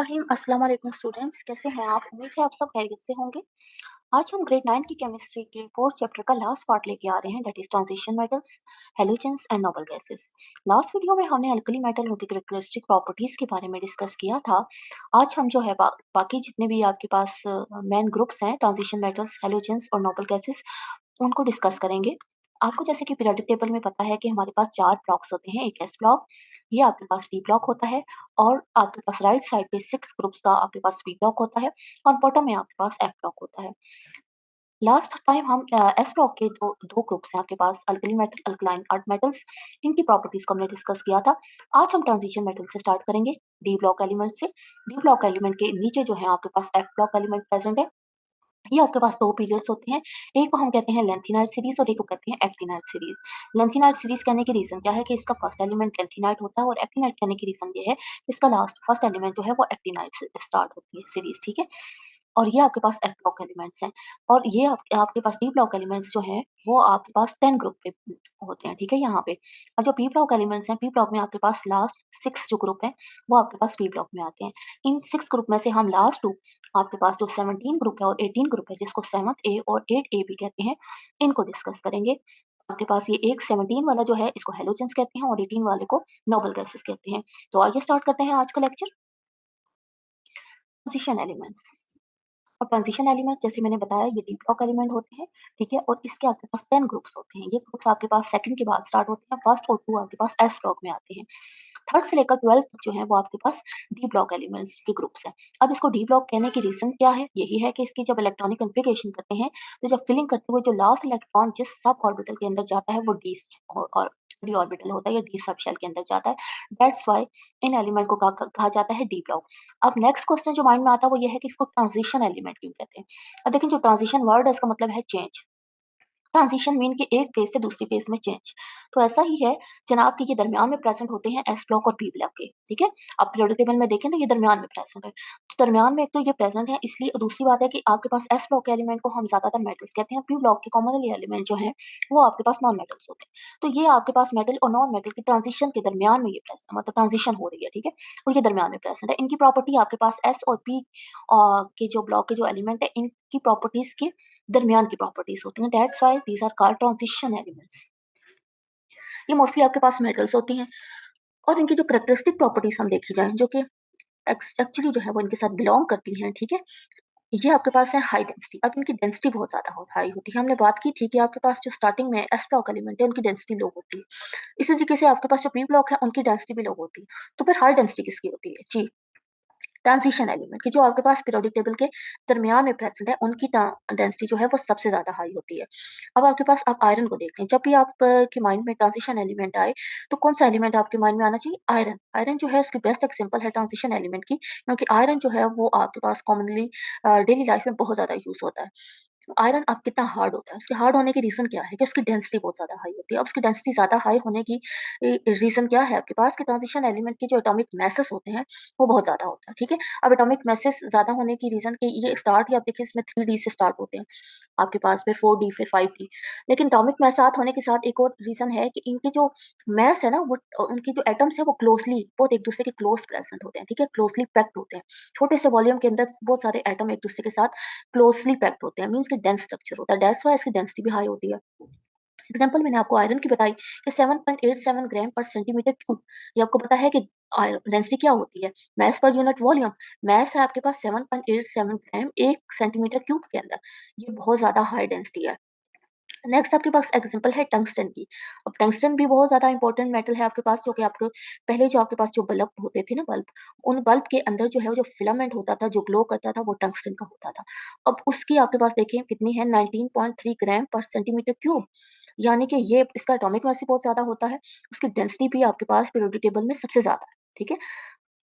रहीम अस्सलाम वालेकुम स्टूडेंट्स, कैसे हैं आप? उम्मीद है आप सब खैरियत से होंगे। आज हम ग्रेड 9 की केमिस्ट्री के फोर्थ चैप्टर का लास्ट पार्ट लेके आ रहे हैं, that is transition metals, halogens and noble gases. Last video में हमने अल्कली मेटल की कैरेक्टरिस्टिक प्रॉपर्टीज के बारे में डिस्कस किया था। आज हम जो है बाकी जितने भी आपके पास मेन ग्रुप्स हैं, ट्रांजिशन मेटल्स, हैलोजेंस और नोबल गैसेस, उनको डिस्कस करेंगे। आपको जैसे कि पीरियोडिक टेबल में पता है कि हमारे पास 4 ब्लॉक्स होते हैं, एक एस ब्लॉक, ये आपके पास डी ब्लॉक होता है और आपके पास राइट साइड पे 6 ग्रुप्स का आपके पास पी ब्लॉक होता है और बॉटम में आपके पास एफ ब्लॉक होता है। लास्ट टाइम हम एस ब्लॉक के दो दो ग्रुप्स हैं आपके पास, alkali metal, alkaline earth metals, इनकी प्रॉपर्टीज को हमने डिस्कस किया था। आज हम ट्रांजिशन मेटल से स्टार्ट करेंगे, डी ब्लॉक एलिमेंट से। डी ब्लॉक एलिमेंट के नीचे जो है आपके पास एफ ब्लॉक एलिमेंट प्रेजेंट है। ये आपके पास 2 पीरियड्स होते हैं, एक को हम कहते हैं लेंथेनाइड सीरीज़ और एक को कहते हैं एक्टिनाइड सीरीज़। लेंथेनाइड सीरीज़ कहने की रीज़न क्या है कि इसका फर्स्ट एलिमेंट लेंथेनाइड होता है और एक्टिनाइड कहने की रीज़न ये है कि इसका फर्स्ट एलिमेंट जो है वो एक्टिनाइड से स्टार्ट होती है सीरीज़, ठीक है? और ये आपके पास एफ ब्लॉक एलिमेंट्स हैं और ये आपके पास डी ब्लॉक एलिमेंट्स जो हैं वो आपके पास 10 ग्रुप पे होते हैं, ठीक है? यहाँ पे और जो पी ब्लॉक एलिमेंट्स हैं, पी ब्लॉक में आपके पास लास्ट 6 जो ग्रुप हैं वो आपके पास पी ब्लॉक में आते हैं। इन 6 ग्रुप में से हम लास्ट 2, आपके पास जो 17 ग्रुप है और 18 ग्रुप है, जिसको 7th ए और 8 ए भी कहते हैं, इनको डिस्कस करेंगे। आपके पास ये एक 17 वाला जो है इसको हैलोजेंस कहते हैं और 18 वाले को नोबल गैसेस कहते हैं। तो आइए स्टार्ट करते हैं आज का लेक्चर। Transition elements. और ट्रांजिशन एलिमेंट जैसे मैंने बताया ये डी ब्लॉक एलिमेंट होते हैं, ठीक है? और इसके आपके पास 10 ग्रुप्स होते हैं। ये ग्रुप्स आपके पास सेकंड के बाद स्टार्ट होते हैं, फर्स्ट और 2 आपके पास एस ब्लॉक में आते हैं। थर्ड से लेकर 12 तक जो है वो आपके पास डी ब्लॉक एलिमेंट्स के ग्रुप्स हैं। अब इसको डी ब्लॉक कहने की रीजन क्या है? यही है कि इसकी जब इलेक्ट्रॉनिक कॉन्फ़िगरेशन करते हैं, तो जब फिलिंग करते हुए जो लास्ट इलेक्ट्रॉन जिस सब ऑर्बिटल के अंदर जाता है वो और डी ऑर्बिटल होता है या डी सब शेल के अंदर जाता है। दैट्स व्हाई इन एलिमेंट को कहा जाता है डी ब्लॉक। अब नेक्स्ट क्वेश्चन जो माइंड में आता है वो ये है कि इसको ट्रांजिशन एलिमेंट क्यों कहते हैं? अब देखिए, जो ट्रांजिशन वर्ड है इसका मतलब है चेंज। ट्रांजिशन मीन कि एक फेज से दूसरी फेज में चेंज। तो ऐसा ही है जनाब कि ये दरमियान में प्रेजेंट होते हैं एस ब्लॉक और पी ब्लॉक के, ठीक है? आप पीरियोडिक टेबल में देखें तो ये दरमियान में प्रेजेंट है। तो दरमियान में एक तो ये प्रेजेंट है इसलिए, और दूसरी बात है कि आपके पास एस ब्लॉक के एलिमेंट को हम ज्यादातर मेटल्स कहते हैं, पी ब्लॉक के कॉमनली एलिमेंट जो है वो आपके पास नॉन मेटल्स होते हैं। तो ये आपके पास मेटल और नॉन मेटल की ट्रांजिशन के दरमियान में ये प्रेजेंट, मतलब ट्रांजिशन हो रही है, ठीक है? और ये दरमियान में प्रेजेंट है। इनकी प्रॉपर्टी आपके पास एस और पी के जो ब्लॉक के जो एलिमेंट है इनकी प्रॉपर्टीज के दरमियान की प्रॉपर्टीज होती हैं। That's why these are called transition elements. ये मोस्टली आपके पास मेटल्स होती हैं और इनकी जो कैरेक्टरिस्टिक प्रॉपर्टीज हम देखी जाए, जो कि एक्चुअली जो है वो इनके साथ बिलोंग करती हैं, ठीक है? ये आपके पास है हाई डेंसिटी। अब इनकी डेंसिटी बहुत ज्यादा हाई होती है। हमने बात की थी कि आपके पास जो स्टार्टिंग में एस ब्लॉक एलिमेंट है उनकी डेंसिटी लो होती है। इसी तरीके से आपके पास जो पी ब्लॉक है उनकी डेंसिटी भी लो होती है। तो फिर हाई डेंसिटी किसकी होती है जी? ट्रांजिशन एलिमेंट की, जो आपके पास पीरियोडिक टेबल के दरमियान में प्रेजेंट है, उनकी डेंसिटी जो है वो सबसे ज्यादा हाई होती है। अब आपके पास आप आयरन को देखते हैं। जब भी आप के माइंड में ट्रांजिशन एलिमेंट आए तो कौन सा एलिमेंट आपके माइंड में आना चाहिए? आयरन। आयरन जो है उसकी बेस्ट एग्जांपल है ट्रांजिशन एलिमेंट की, क्योंकि आयरन जो है वो आपके पास कॉमनली डेली लाइफ में बहुत ज्यादा यूज होता है। आयरन अब कितना हार्ड होता है, उसके हार्ड होने की रीज़न क्या है कि उसकी डेंसिटी बहुत ज़्यादा हाई होती है। अब उसकी डेंसिटी ज़्यादा हाई होने की रीज़न क्या है आपके पास? कि ट्रांजिशन एलिमेंट के जो एटॉमिक मासेस होते हैं, वो बहुत ज़्यादा होता है, ठीक है? अब एटॉमिक मासेस ज़्यादा होने की रीज़न कि ये स्टार्ट ही आप देखिए इसमें 3 डी से स्टार्ट होते हैं। आपके पास फिर 4 डी फिर 5 डी। लेकिन एटॉमिक मास साथ होने के साथ एक और रीज़न है कि इनके जो मास है ना वो उनके जो एटम्स है वो क्लोज़ली बहुत एक दूसरे के क्लोज़ प्रेजेंट होते हैं, ठीक है? क्लोज़ली पैक्ड होते हैं। छोटे से वॉल्यूम के अंदर बहुत सारे एटम एक दूसरे के साथ क्लोज़ली पैक्ड होते हैं, मीन्स कि डेंस स्ट्रक्चर होता है। दैट्स व्हाई इसकी डेंसिटी भी हाई होती है। एग्जांपल मैंने आपको आयरन की बताई कि 7.87 ग्राम पर सेंटीमीटर क्यूब। ये आपको पता है कि डेंसिटी क्या होती है? मास पर यूनिट वॉल्यूम। मास है आपके पास 7.87 ग्राम 1 सेंटीमीटर क्यूब के अंदर। ये बहुत ज़्यादा हाई डेंसिटी है। नेक्स्ट आपके पास एग्जांपल है टंगस्टन की। अब टंगस्टन भी बहुत ज़्यादा इंपॉर्टेंट मेटल है आपके पास, जो कि आपको पहले जो आपके पास जो बल्ब होते थे ना, बल्ब, उन बल्ब के अंदर जो है वो जो फिलामेंट होता था, जो ग्लो करता था, वो टंगस्टन का होता था। अब उसकी आपके पास देखिए कितनी है, 19.3 ग्राम पर सेंटीमीटर क्यूब। यानी कि ये इसका एटॉमिक मास भी बहुत ज़्यादा होता है। उसकी डेंसिटी भी आपके पास पीरियोडिक टेबल में सबसे ज़्यादा है, ठीक है?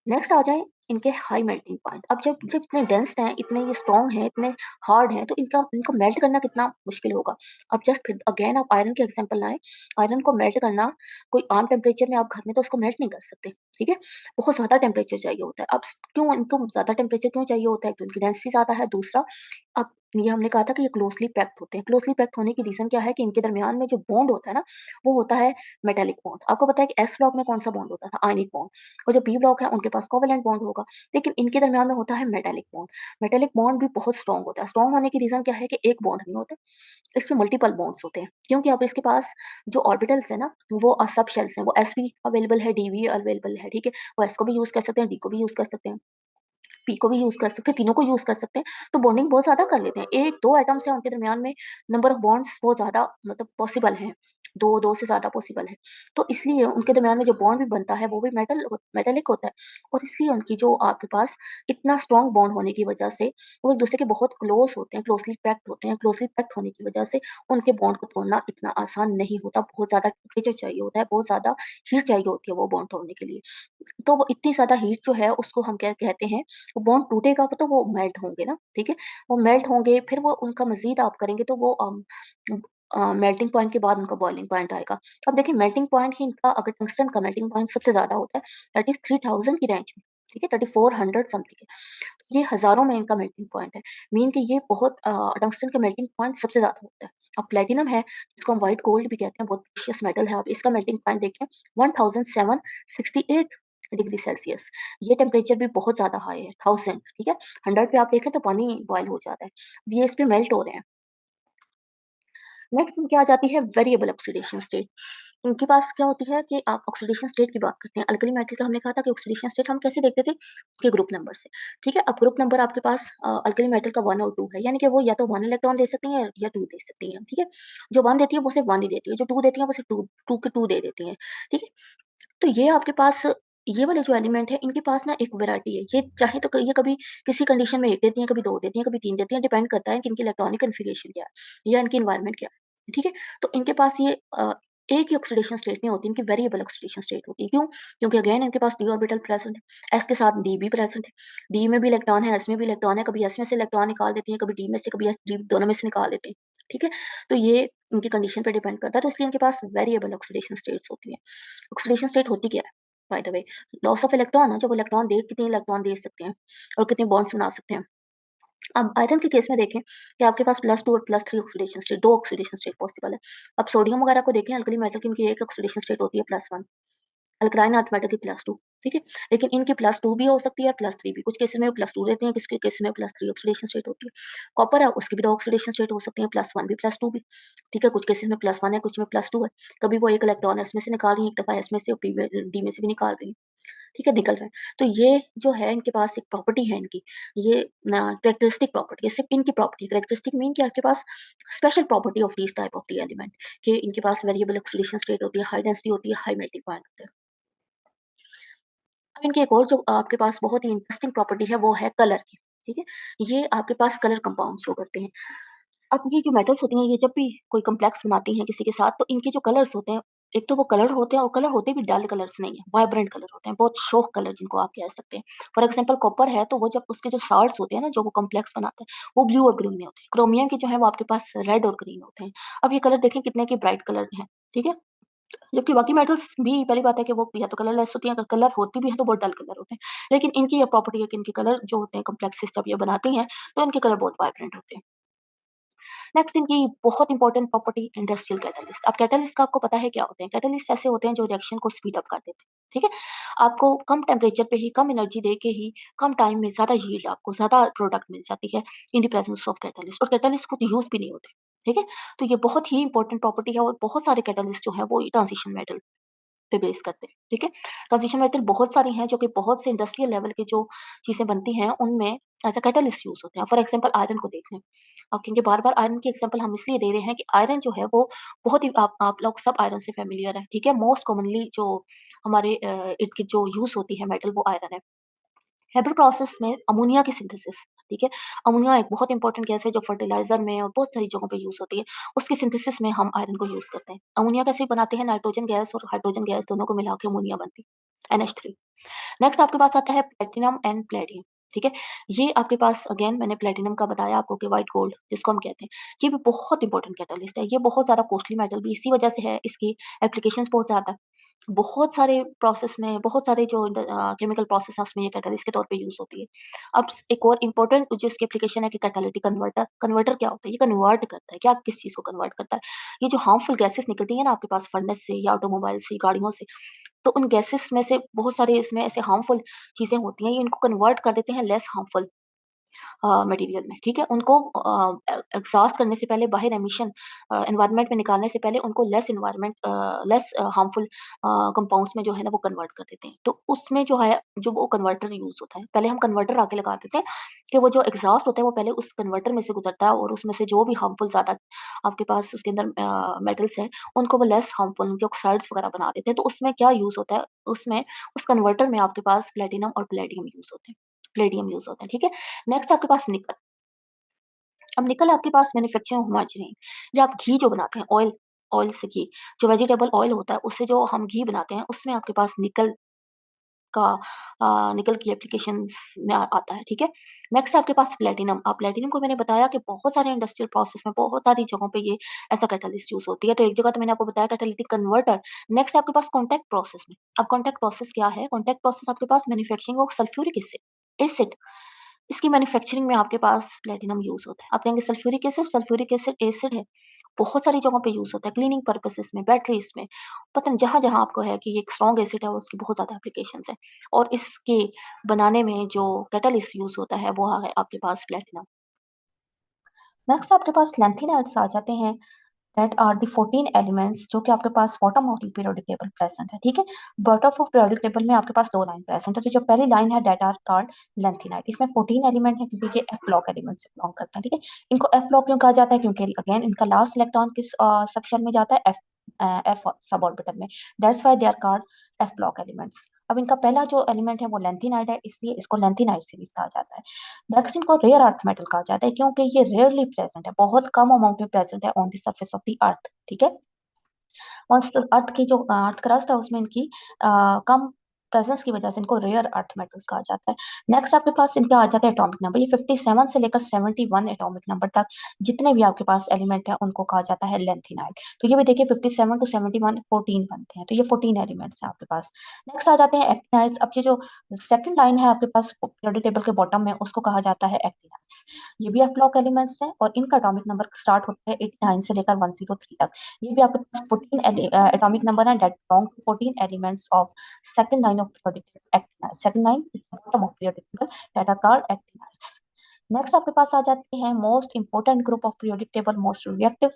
नेक्स्ट आ जाए इनके हाई मेल्टिंग पॉइंट। अब जब जब इतने डेंस हैं, इतने ये स्ट्रॉन्ग हैं, इतने हार्ड हैं, तो इनका इनको मेल्ट करना कितना मुश्किल होगा। अब जस्ट फिर अगेन आप आयरन के एग्जांपल लाएँ। आयरन को मेल्ट करना कोई आम टेम्परेचर में आप घर में तो उसको मेल्ट नहीं कर सकते, ठीक है? बहुत ज़्यादा टेम्परेचर चाहिए होता है। अब क्यों इनको ज़्यादा टेम्परेचर क्यों चाहिए होता है? एक तो इनकी डेंसिटी ज़्यादा है, दूसरा अब ये हमने कहा था कि ये क्लोज़ली पैक्ड होते हैं। क्लोज़ली पैक्ड होने की रीज़न क्या है कि इनके दरमियान में जो बॉन्ड होता है ना, वो होता है मेटालिक बॉन्ड। आपको पता है कि एस ब्लॉक में कौन-सा बॉन्ड होता था? Ionic bond. और जो पी ब्लॉक है उनके पास कोवेलेंट बॉन्ड होगा, लेकिन इनके दरमियान में होता है मेटालिक बॉन्ड। मेटालिक बॉन्ड भी बहुत स्ट्रॉन्ग होता है। स्ट्रॉन्ग होने की रीज़न क्या है कि एक बॉन्ड नहीं होता, इसमें मल्टीपल बॉन्ड्स होते हैं। क्योंकि अब इसके पास जो ऑर्बिटल्स है ना, वो सब शेल्स हैं। वो एस भी अवेलेबल है, डी भी अवेलेबल है, ठीक है? वो एस को भी यूज़ कर सकते हैं, डी को भी यूज़ कर सकते हैं। पी को भी यूज़ कर सकते हैं, तीनों को यूज़ कर सकते हैं, तो बॉन्डिंग बहुत ज़्यादा कर लेते हैं। 1-2 एटम्स हैं उनके दरमियान में नंबर ऑफ बॉन्ड्स बहुत ज़्यादा मतलब पॉसिबल हैं, 2 से ज़्यादा पॉसिबल है। तो इसलिए उनके दरमियान में जो बॉन्ड भी बनता है वो भी मेटालिक होता है और इसलिए उनकी जो आपके पास इतना स्ट्रॉन्ग बॉन्ड होने की वजह से वो एक-दूसरे के बहुत क्लोज़ होते हैं, क्लोज़ली पैक्ड होते हैं। क्लोज़ली पैक्ड होने की वजह से उनके बॉन्ड को तोड़ना इतना आसान नहीं होता, बहुत ज़्यादा टेम्परेचर चाहिए होता है, बहुत ज़्यादा हीट चाहिए होती है वो बॉन्ड तोड़ने के लिए। तो वो इतनी ज़्यादा हीट जो है उसको हम क्या कहते हैं, वो बॉन्ड टूटेगा तो वो मेल्ट होंगे ना, ठीक है? वो मेल्ट होंगे फिर वो उनका मज़ीद आप करेंगे तो वो मेल्टिंग पॉइंट के बाद उनका बॉइलिंग पॉइंट आएगा। अब देखिए मेल्टिंग पॉइंट ही इनका अगर टंगस्टन का मेल्टिंग पॉइंट सबसे ज़्यादा होता है, दैट इज़ 3000 की रेंज में, ठीक है? 3400 समथिंग है। तो ये हज़ारों में इनका मेल्टिंग पॉइंट है। मीन कि ये बहुत टंगस्टन का मेल्टिंग पॉइंट सबसे ज़्यादा होता है। अब प्लैटिनम है, जिसको हम व्हाइट गोल्ड भी कहते हैं, बहुत प्रीशियस मेटल है। आप इसका मेल्टिंग पॉइंट देखें 1768 डिग्री सेल्सियस। ये टेम्परेचर भी बहुत ज़्यादा हाई है, 1000 ठीक है? 100 पे आप देखें तो पानी बॉयल हो जाता है। ये इस पे मेल्ट हो रहे हैं। नेक्स्ट इनकी आ जाती है वेरिएबल ऑक्सीडेशन स्टेट। इनके पास क्या होती है कि आप ऑक्सीडेशन स्टेट की बात करते हैं। अल्कली मेटल का हमने कहा था कि ऑक्सीडेशन स्टेट हम कैसे देखते थे? के ग्रुप नंबर से, ठीक है? अब ग्रुप नंबर आपके पास अल्कली मेटल का 1 और 2 है, यानी कि वो या तो 1 इलेक्ट्रॉन दे सकती हैं या 2 दे सकती हैं, ठीक है? जो 1 देती है वो सिर्फ 1 ही देती है, जो 2 देती है वो सिर्फ 2 के 2 दे देती हैं, ठीक है? तो ये आपके पास ये वाले जो एलिमेंट है इनके पास ना एक वैरायटी है। ये चाहे तो ये कभी किसी कंडीशन में 1 देती हैं, कभी 2 देती हैं, कभी 3 देती हैं, डिपेंड करता है कि इनकी इलेक्ट्रॉनिक कॉन्फ़िगरेशन क्या है या इनकी एनवायरनमेंट क्या है, ठीक है? तो इनके पास ये एक ही ऑक्सीडेशन स्टेट नहीं होती, इनकी वेरिएबल ऑक्सीडेशन स्टेट होती है। क्यों? क्योंकि अगेन इनके पास डी ऑर्बिटल प्रेज़ेंट है, एस के साथ डी भी प्रेज़ेंट है। डी में भी इलेक्ट्रॉन है, एस में भी इलेक्ट्रॉन है, कभी एस में से इलेक्ट्रॉन निकाल देती हैं, कभी डी में से, कभी एस डी दोनों में से निकाल देते हैं, ठीक है? तो ये इनकी कंडीशन पे डिपेंड करता है, तो इसलिए इनके पास वेरिएबल ऑक्सीडेशन स्टेट्स होती हैं। ऑक्सीडेशन स्टेट होती क्या है? By the way, loss of electron है, जब इलेक्ट्रॉन दे कितने इलेक्ट्रॉन दे सकते हैं और कितने बॉन्ड्स बना सकते हैं। अब आयरन के केस में देखें कि आपके पास +2 और +3 oxidation state 2 oxidation state possible है। अब सोडियम वगैरह को देखें, अल्कली मेटल की इनकी एक ऑक्सीडेशन स्टेट होती है +1, अल्कलाइन अर्थ मेटल की +2, ठीक है? लेकिन इनकी +2 भी हो सकती है और +3 भी। कुछ केसेस में वो +2 देते हैं, किसी के केस में +3 ऑक्सीडेशन स्टेट होती है। कॉपर है, उसकी भी 2 ऑक्सीडेशन स्टेट हो सकती हैं, +1 भी +2 भी, ठीक है? कुछ केसेस में +1 है, कुछ में +2 है। कभी वो एक इलेक्ट्रॉन एस में से निकाल रही हैं, एक दफ़ा एस में से और पी में डी में से भी निकाल रही हैं। ठीक है, निकल रहा है। तो ये जो है इनके पास एक प्रॉपर्टी है इनकी, ये ना कैरेक्टरिस्टिक प्रॉपर्टी है, सिर्फ़ इनकी प्रॉपर्टी कैरेक्टरिस्टिक मीन कि आपके पास special property of this type of the element कि इनके पास वेरिएबल ऑक्सीडेशन स्टेट होती है, हाई डेंसिटी होती है, हाई मेल्टिंग पॉइंट होता है। अब इनकी एक और जो आपके पास बहुत ही इंटरेस्टिंग प्रॉपर्टी है वो है कलर की, ठीक है? ये आपके पास कलर कंपाउंड शो करते हैं। अब ये जो मेटल्स होती हैं, ये जब भी कोई कॉम्प्लेक्स बनाती हैं किसी के साथ, तो इनके जो कलर्स होते हैं, एक तो वो कलर होते हैं और कलर होते भी डल कलर्स नहीं है, वाइब्रेंट कलर होते हैं, बहुत शोख कलर जिनको आप कह सकते हैं। फॉर एग्ज़ाम्पल कॉपर है, तो वो जब उसके जो साल्ट्स होते हैं ना, जो वो कॉम्प्लेक्स बनाते हैं, वो ब्लू और ग्रीन में होते हैं। क्रोमियम के जो है वो आपके पास रेड और ग्रीन होते हैं। अब ये कलर देखें कितने के ब्राइट कलर हैं, ठीक है? जबकि बाकी मेटल्स भी पहली बात है कि वो या तो कलरलेस होती हैं, अगर कलर होती भी हैं, तो बहुत डल कलर होते हैं। लेकिन इनकी ये प्रॉपर्टी है कि इनके कलर जो होते हैं कॉम्प्लेक्सेस जब ये बनाती हैं, तो इनके कलर बहुत वाइब्रेंट होते हैं। नेक्स्ट इनकी बहुत इंपॉर्टेंट प्रॉपर्टी इंडस्ट्रियल कैटलिस्ट। अब कैटलिस्ट का आपको पता है क्या होते हैं? कैटलिस्ट ऐसे होते हैं जो रिएक्शन को स्पीड अप कर देते हैं, ठीक है? आपको कम टेम्परेचर पे ही, कम एनर्जी दे के ही, कम टाइम में ज़्यादा यील्ड आपको ज़्यादा प्रोडक्ट मिल जाती है in the presence of catalyst और कैटलिस्ट खुद यूज़ भी नहीं होते, ठीक है? तो ये बहुत ही इंपॉर्टेंट प्रॉपर्टी है और बहुत सारे कैटलिस्ट जो हैं वो ट्रांजिशन मेटल पे बेस करते हैं, ठीक है? ट्रांजिशन मेटल बहुत सारी हैं जो कि बहुत से इंडस्ट्रियल लेवल की जो चीज़ें बनती हैं उनमें एज़ अ कैटलिस्ट यूज़ होते हैं। फॉर एग्ज़ाम्पल आयरन को देख लें। अब क्योंकि बार-बार आयरन की एग्ज़ाम्पल हम इसलिए दे रहे हैं कि आयरन जो है वो बहुत ही आप लोग सब आयरन से फ़ैमिलियर हैं, ठीक है? मोस्ट कॉमनली जो हमारे इनकी जो यूज़ होती है मेटल वो आयरन है। हेबर प्रोसेस में अमोनिया की सिंथेसिस, ठीक है? अमोनिया एक बहुत इंपॉर्टेंट गैस है जो फर्टिलाइज़र में और बहुत सारी जगहों पे यूज़ होती है। उसकी सिंथेसिस में हम आयरन को यूज़ करते हैं। अमोनिया कैसे बनाते हैं? नाइट्रोजन गैस और हाइड्रोजन गैस दोनों को मिला के अमोनिया बनती है, NH3। नेक्स्ट आपके पास आता है प्लैटिनम एंड पैलेडियम, ठीक है? ये आपके पास अगेन मैंने प्लैटिनम का बताया आपको कि व्हाइट गोल्ड जिसको हम कहते हैं, ये भी बहुत इंपॉर्टेंट कैटलिस्ट है। ये बहुत ज़्यादा कॉस्टली मेटल भी इसी वजह से है, इसकी एप्लीकेशंस बहुत ज़्यादा है। बहुत सारे प्रोसेस में बहुत सारे जो केमिकल प्रोसेस है उसमें ये कैटलिस्ट के तौर पे यूज़ होती है। अब एक और इम्पोर्टेंट जो इसकी एप्लीकेशन है कि कैटालिटिक कन्वर्टर। कन्वर्टर क्या होता है? ये कन्वर्ट करता है। क्या किस चीज़ को कन्वर्ट करता है? ये जो हार्मफुल गैसेस निकलती हैं ना आपके पास फर्नेस से या ऑटोमोबाइल से, गाड़ियों से, तो उन गैसेस में से बहुत सारे इसमें ऐसे हार्मफुल चीज़ें होती हैं, ये इनको कन्वर्ट कर देते हैं लेस हार्मफुल मटेरियल में, ठीक है? उनको एग्ज़ॉस्ट करने से पहले बाहर एमिशन एनवायरनमेंट में निकालने से पहले उनको लेस हार्मफुल कंपाउंड्स में जो है ना वो कन्वर्ट कर देते हैं। तो उसमें जो है, जो वो कन्वर्टर यूज़ होता है, पहले हम कन्वर्टर आगे लगा देते हैं कि वो जो एग्ज़ॉस्ट होता है वो पहले उस कन्वर्टर में से गुज़रता है और उसमें से जो भी हार्मफुल ज़्यादा आपके पास उसके अंदर मेटल्स हैं, उनको वो लेस हार्मफुल उनके ऑक्साइड्स वगैरह बना देते हैं। तो उसमें क्या यूज़ होता है, उसमें उस कन्वर्टर में आपके पास प्लैटिनम और पैलेडियम यूज़ होते हैं। पैलेडियम यूज़ होता है, ठीक है? नेक्स्ट आपके पास निकल। अब निकल आपके पास मैन्युफैक्चरिंग होना चाहिए। जब आप घी जो बनाते हैं, ऑयल ऑयल से घी, जो वेजिटेबल ऑयल होता है, उससे जो हम घी बनाते हैं, उसमें आपके पास निकल का निकल की एप्लीकेशंस में आता है, ठीक है? नेक्स्ट आपके पास प्लैटिनम। अब प्लैटिनम को मैंने बताया कि बहुत सारे इंडस्ट्रियल प्रोसेस में, बहुत सारी जगहों पे ये एज़ अ कैटलिस्ट यूज़ होती है। तो एक जगह तो मैंने आपको बताया कैटालिटिक कन्वर्टर। नेक्स्ट आपके पास कॉन्टैक्ट प्रोसेस में। अब कॉन्टैक्ट प्रोसेस क्या है? कॉन्टैक्ट प्रोसेस आपके पास मैन्युफैक्चरिंग ऑफ सल्फ्यूरिक एसिड। इसकी मैन्युफैक्चरिंग में आपके पास प्लैटिनम यूज़ होता है। आप कहेंगे सल्फ्यूरिक एसिड एसिड है। बहुत सारी जगहों पे यूज़ होता है, क्लीनिंग पर्पसेस में, बैटरीज़ में, पता नहीं जहाँ-जहाँ आपको है कि ये एक स्ट्रॉन्ग एसिड है और उसकी बहुत ज़्यादा एप्लीकेशंस हैं। और इसके बनाने में जो कैटलिस्ट यूज़ होता है वो है आपके पास प्लैटिनम। नेक्स्ट आपके पास लैंथेनाइड्स आ जाते हैं। दैट आर द 14 एलिमेंट्स जो कि आपके पास bottom of the periodic table present है, ठीक है? बॉटम ऑफ पीरियोडिक टेबल में आपके पास 2 लाइन प्रेजेंट है, तो जो पहली लाइन है दैट आर कॉल्ड लेंथेनाइड। इसमें 14 एलिमेंट है क्योंकि ये एफ ब्लॉक एलिमेंट से बिलोंग करते हैं, ठीक है? इनको एफ ब्लॉक क्यों कहा जाता है? क्योंकि अगेन इनका लास्ट इलेक्ट्रॉन किस सेक्शन में जाता है? एफ सब ऑर्बिटल में। That's why they are called f block elements. अब इनका पहला जो एलिमेंट है वो लेंथेनाइड है, इसलिए इसको लेंथेनाइड सीरीज कहा जाता है। नेक्स्ट इनको रेयर अर्थ मेटल कहा जाता है क्योंकि ये रेयरली प्रेजेंट है, बहुत कम अमाउंट में प्रेजेंट है on the surface of the earth, ठीक है? और अर्थ की जो अर्थ क्रस्ट है उसमें इनकी कम प्रेजेंस की वजह से इनको रेयर अर्थ मेटल्स कहा जाता है। नेक्स्ट आपके पास इनका आ जाता है एटॉमिक नंबर। ये 57 से लेकर 71 एटॉमिक नंबर तक जितने भी आपके पास एलिमेंट है उनको कहा जाता है लेंथेनाइड। तो ये भी देखिए 57 टू 71 14 बनते हैं, तो ये 14 एलिमेंट्स हैं आपके पास। नेक्स्ट आ जाते हैं एक्टिनाइड्स। अब ये जो सेकंड लाइन है आपके पास पीरियोडिक टेबल के बॉटम में उसको कहा जाता है एक्टिनाइड्स। ये भी एफ ब्लॉक एलिमेंट्स हैं और इनका एटॉमिक नंबर स्टार्ट होता है 89 से लेकर 103 तक। ये भी आपके पास 14 एटॉमिक नंबर है that belong to 14 elements of second line of periodic second line bottom of periodic that are called actinides. Next आपके पास आ जाते हैं most important group of periodic table, most reactive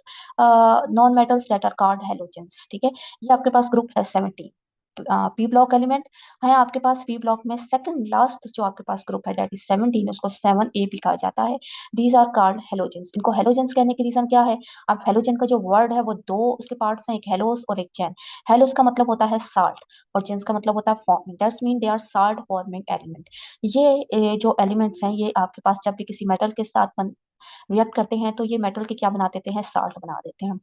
non metals that are called halogens, ठीक है? ये आपके पास ग्रुप है 17 पी ब्लॉक एलिमेंट है आपके पास। पी ब्लॉक में सेकंड लास्ट जो आपके पास ग्रुप है दैट इज 17, उसको 7A भी कहा जाता है। These are called halogens. इनको हेलोजेंस कहने की रीजन क्या है? अब हेलोजन का जो वर्ड है वो दो उसके पार्ट्स हैं, एक हेलोस और एक जेन। हेलोस का मतलब होता है साल्ट और जेन्स का मतलब होता है forming, that's mean they are salt forming element. ये जो एलिमेंट्स हैं ये आपके पास जब भी किसी मेटल के साथ रिएक्ट करते हैं तो ये मेटल के क्या बना देते हैं? साल्ट बना देते हैं।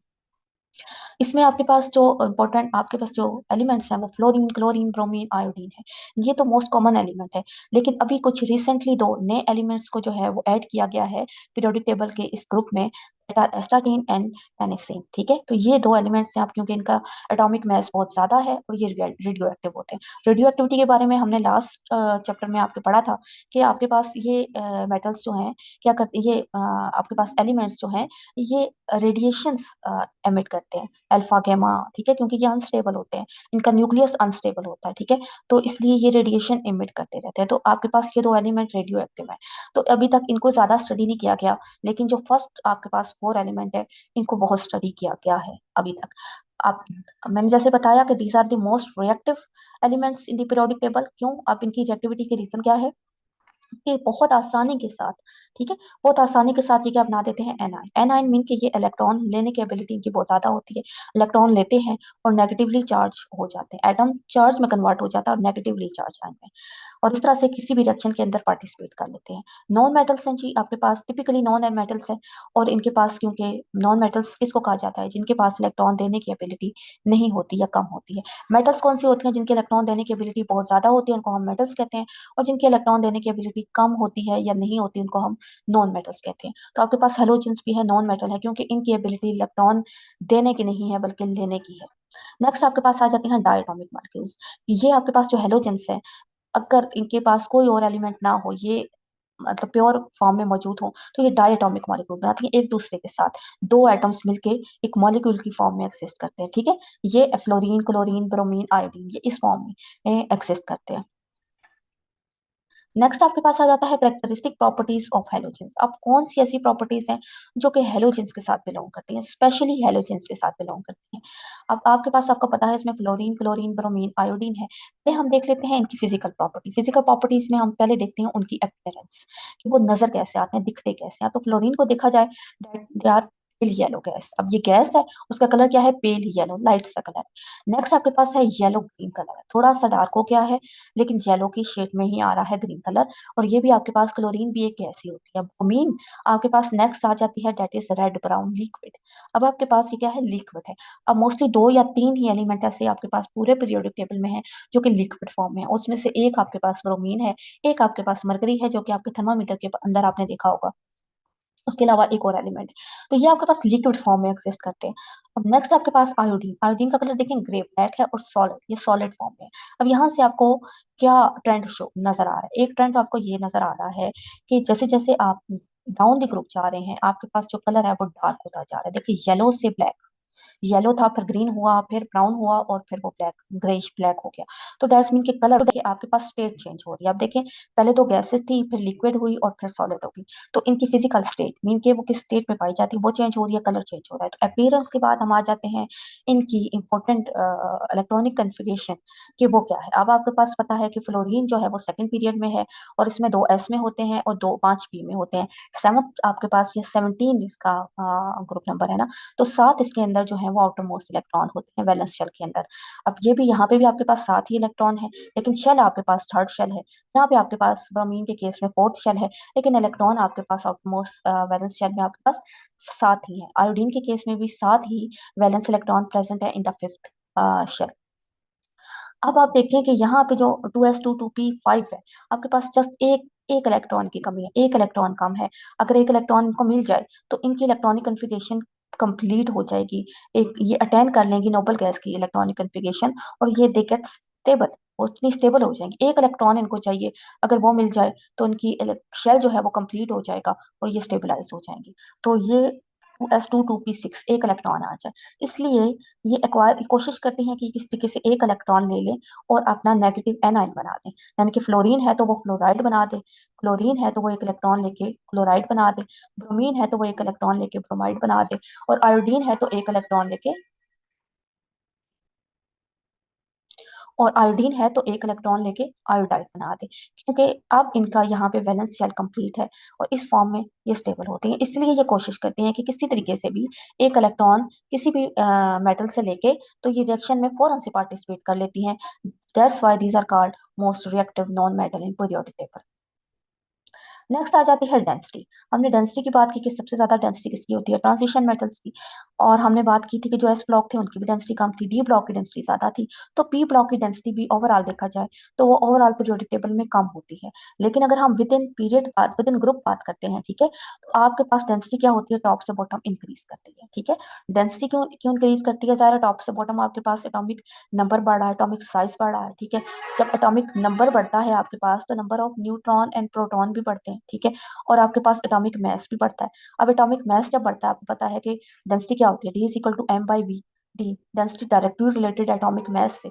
इसमें आपके पास जो इम्पोर्टेंट आपके पास जो एलिमेंट्स हैं वो फ्लोरीन, क्लोरीन, ब्रोमीन, आयोडीन है। ये तो मोस्ट कॉमन एलिमेंट है, लेकिन अभी कुछ रिसेंटली दो नए एलिमेंट्स को जो है वो ऐड किया गया है पीरियोडिक टेबल के इस ग्रुप में, एस्टाटीन एंड टेनिसिन, ठीक है? तो ये दो एलिमेंट्स हैं आप क्योंकि इनका एटॉमिक मास बहुत ज्यादा है और ये रेडियो एक्टिव होते हैं। रेडियो एक्टिविटी के बारे में हमने लास्ट चैप्टर में आपको पढ़ा था कि आपके पास ये मेटल्स जो हैं क्या करते ये आपके पास एलिमेंट्स जो हैं ये रेडिएशंस एमिट करते हैं, अल्फा गामा, ठीक है? क्योंकि ये अनस्टेबल होते हैं, इनका न्यूक्लियस अनस्टेबल होता है, ठीक है? तो इसलिए ये रेडिएशन एमिट करते रहते हैं। तो आपके पास ये दो एलिमेंट रेडियो एक्टिव है। तो अभी तक इनको ज्यादा स्टडी नहीं किया गया, लेकिन जो फर्स्ट आपके पास 4 एलिमेंट है इनको बहुत स्टडी किया गया है अभी तक। आप मैंने जैसे बताया कि these are the most reactive elements in the periodic table. क्यों? आप इनकी रिएक्टिविटी के रीजन क्या है कि बहुत आसानी के साथ, ठीक है, बहुत आसानी के साथ ये क्या बना देते हैं? एनाइन। एनाइन मीन कि ये इलेक्ट्रॉन लेने की एबिलिटी इनकी बहुत ज्यादा होती है, इलेक्ट्रॉन लेते हैं और नेगेटिवली चार्ज हो जाते हैं, एटम चार्ज में कन्वर्ट हो जाता है और नेगेटिवली चार्ज आयन में, और इस तरह से किसी भी रिएक्शन के अंदर पार्टिसिपेट कर लेते हैं। नॉन मेटल्स हैं जी आपके पास, टिपिकली नॉन मेटल्स हैं और इनके पास क्योंकि नॉन मेटल्स किसको कहा जाता है? जिनके पास इलेक्ट्रॉन देने की एबिलिटी नहीं होती या कम होती है। मेटल्स कौन सी होती हैं? जिनके इलेक्ट्रॉन देने की एबिलिटी बहुत ज्यादा होती है उनको हम मेटल्स कहते हैं, और जिनके इलेक्ट्रॉन देने की एबिलिटी कम होती है या नहीं होती उनको हम नॉन मेटल्स कहते हैं। तो आपके पास हेलोजेंस भी है, नॉन मेटल है क्योंकि इनकी एबिलिटी इलेक्ट्रॉन देने की नहीं है बल्कि लेने की है। नेक्स्ट आपके पास आ जाते हैं डायटोमिक मॉलिक्यूल्स। ये आपके पास जो हेलोजेंस है, अगर इनके पास कोई और एलिमेंट ना हो, ये मतलब प्योर फॉर्म में मौजूद हो, तो ये डायटोमिक मॉलिक्यूल बनाती हैं एक दूसरे के साथ। दो एटम्स मिलके एक मॉलिक्यूल की फॉर्म में एक्सिस्ट करते हैं, ठीक है। ये फ्लोरीन, क्लोरीन, ब्रोमीन, आयोडीन, ये इस फॉर्म में एक्सिस्ट करते हैं। नेक्स्ट आपके पास आ जाता है कैरेक्टरिस्टिक प्रॉपर्टीज ऑफ हेलोजेंस। अब कौन सी ऐसी प्रॉपर्टीज हैं जो कि हेलोजेंस के साथ बिलोंग करती हैं, स्पेशली हेलोजेंस के साथ बिलोंग करती हैं। अब आपके पास, आपको पता है इसमें फ्लोरीन, क्लोरीन, ब्रोमीन, आयोडीन है। पहले हम देख लेते हैं इनकी फिजिकल प्रॉपर्टी। फिजिकल प्रॉपर्टीज में हम पहले देखते हैं उनकी अपीयरेंस, कि वो नजर कैसे आते हैं, दिखते कैसे हैं। तो फ्लोरीन को देखा जाए, यार पेल येलो गैस। अब ये गैस है, उसका कलर क्या है, पेल येलो, लाइट सा कलर है। नेक्स्ट आपके पास है येलो ग्रीन कलर है, थोड़ा सा डार्क हो गया है, लेकिन येलो की शेड में ही आ रहा है ग्रीन कलर। और ये भी आपके पास, क्लोरीन भी एक गैस ही होती है। ब्रोमीन आपके पास नेक्स्ट आ जाती है, that is red brown liquid. अब आपके पास ये क्या है, लिक्विड है। अब मोस्टली दो या तीन ही एलिमेंट ऐसे आपके पास पूरे पीरियोडिक टेबल में है जो कि लिक्विड फॉर्म में है। उसमें से एक आपके पास ब्रोमीन है, एक आपके पास मरकरी है जो कि आपके थर्मामीटर के अंदर आपने देखा होगा। उसके अलावा एक और एलिमेंट। तो ये आपके पास लिक्विड फॉर्म में एक्सिस्ट करते हैं। अब नेक्स्ट आपके पास आयोडीन। आयोडीन का कलर देखें ग्रे ब्लैक है, और सॉलिड, ये सॉलिड फॉर्म में है। अब यहाँ से आपको क्या ट्रेंड शो नजर आ रहा है, एक ट्रेंड तो आपको ये नजर आ रहा है कि जैसे जैसे आप डाउन द ग्रुप जा रहे हैं, आपके पास जो कलर है वो डार्क होता जा रहा है। देखिए येलो से ब्लैक, येलो था, फिर ग्रीन हुआ, फिर ब्राउन हुआ, और फिर वो ब्लैक, ग्रेइश ब्लैक हो गया। तो दैट्स मीन के कलर के आपके पास स्टेट चेंज हो रही है। आप देखें, पहले तो गैसेस थी, फिर लिक्विड हुई, और फिर सॉलिड होगी। तो इनकी फिजिकल स्टेट मीन के वो किस स्टेट में पाई जाती है, वो चेंज हो रही है, कलर चेंज हो रहा है। तो अपीयरेंस के बाद हम आ जाते हैं इनकी इंपॉर्टेंट इलेक्ट्रॉनिक कन्फिगरेशन, कि वो क्या है। अब आपके पास पता है कि फ्लोरीन जो है वो सेकंड पीरियड में है, और इसमें दो एस में होते हैं और दो पांच पी में होते हैं। सेवंथ आपके पास ये 17 इसका ग्रुप नंबर है ना। तो सात इसके अंदर जो है वो आउटर मोस्ट इलेक्ट्रॉन होते हैं वैलेंस शेल के अंदर। अब ये भी, यहाँ पे भी आपके पास सात ही इलेक्ट्रॉन है, लेकिन शेल आपके पास थर्ड शेल है। यहाँ पे आपके पास ब्रोमीन के केस में फोर्थ शेल है, लेकिन इलेक्ट्रॉन आपके पास आउटर मोस्ट वैलेंस शेल में आपके पास सात ही है। आयोडीन के केस में भी सात ही वैलेंस इलेक्ट्रॉन प्रेजेंट है इन द फिफ्थ शेल। अब आप देखें कि यहाँ पे जो 2s2 2p5 है, आपके पास जस्ट एक एक इलेक्ट्रॉन की कमी है, एक इलेक्ट्रॉन कम है। अगर एक इलेक्ट्रॉन इनको मिल जाए तो इनकी इलेक्ट्रॉनिक कन्फिगरेशन कंप्लीट हो जाएगी। एक ये अटेंड कर लेंगी नोबल गैस की इलेक्ट्रॉनिक कन्फिगरेशन, और ये दे गेट स्टेबल, उतनी स्टेबल हो जाएंगी। एक इलेक्ट्रॉन इनको चाहिए, अगर वो मिल जाए तो इनकी शेल जो है वो कंप्लीट हो जाएगा, और ये स्टेबलाइज हो जाएंगी। तो ये 2s2 2p6 एक इलेक्ट्रॉन आ जाए, इसलिए ये एक्वायर कोशिश करते हैं कि किस तरीके से एक इलेक्ट्रॉन ले लें और अपना नेगेटिव एनाइन बना दें। यानी कि फ्लोरीन है तो वो फ्लोराइड बना दे, क्लोरीन है तो वो एक इलेक्ट्रॉन लेके क्लोराइड बना दे, ब्रोमीन है तो वो एक इलेक्ट्रॉन लेके ब्रोमाइड बना दे, और आयोडीन है तो एक इलेक्ट्रॉन लेके, और आयोडीन है तो एक इलेक्ट्रॉन लेके आयोडाइड बना दे। क्योंकि अब इनका यहाँ पे वैलेंस शेल कंप्लीट है, और इस फॉर्म में ये स्टेबल होते हैं, इसलिए ये कोशिश करते हैं कि किसी तरीके से भी एक इलेक्ट्रॉन किसी भी मेटल से लेके, तो ये रिएक्शन में फौरन से पार्टिसिपेट कर लेती हैं। That's why these are called most reactive non metal in periodic table. Next आ जाती है डेंसिटी। हमने डेंसिटी की बात की कि सबसे ज्यादा डेंसिटी किसकी होती है, ट्रांजिशन मेटल्स की। और हमने बात की थी कि जो एस ब्लॉक थे उनकी भी डेंसिटी कम थी, डी ब्लॉक की डेंसिटी ज्यादा थी। तो पी ब्लॉक की डेंसिटी भी ओवरऑल देखा जाए तो वो ओवरऑल पीरियोडिक टेबल में कम होती है। लेकिन अगर हम विद इन पीरियड बात, विद इन ग्रुप बात करते हैं, ठीक है, तो आपके पास डेंसिटी क्या होती है, टॉप से बॉटम इंक्रीज करती है, ठीक है। डेंसिटी क्यों क्यों इंक्रीज करती है, ज़रा टॉप से बॉटम आपके पास एटॉमिक नंबर बढ़ रहा है, एटॉमिक साइज बढ़ रहा है, ठीक है। जब एटॉमिक नंबर बढ़ता है आपके पास, तो number of neutron and proton भी बढ़ते हैं, ठीक है। और आपके पास एटॉमिक मास भी बढ़ता है। अब एटॉमिक मास जब बढ़ता है, आपको पता है कि डेंसिटी क्या होती है, d is equal to m by v. D density directly related atomic mass से,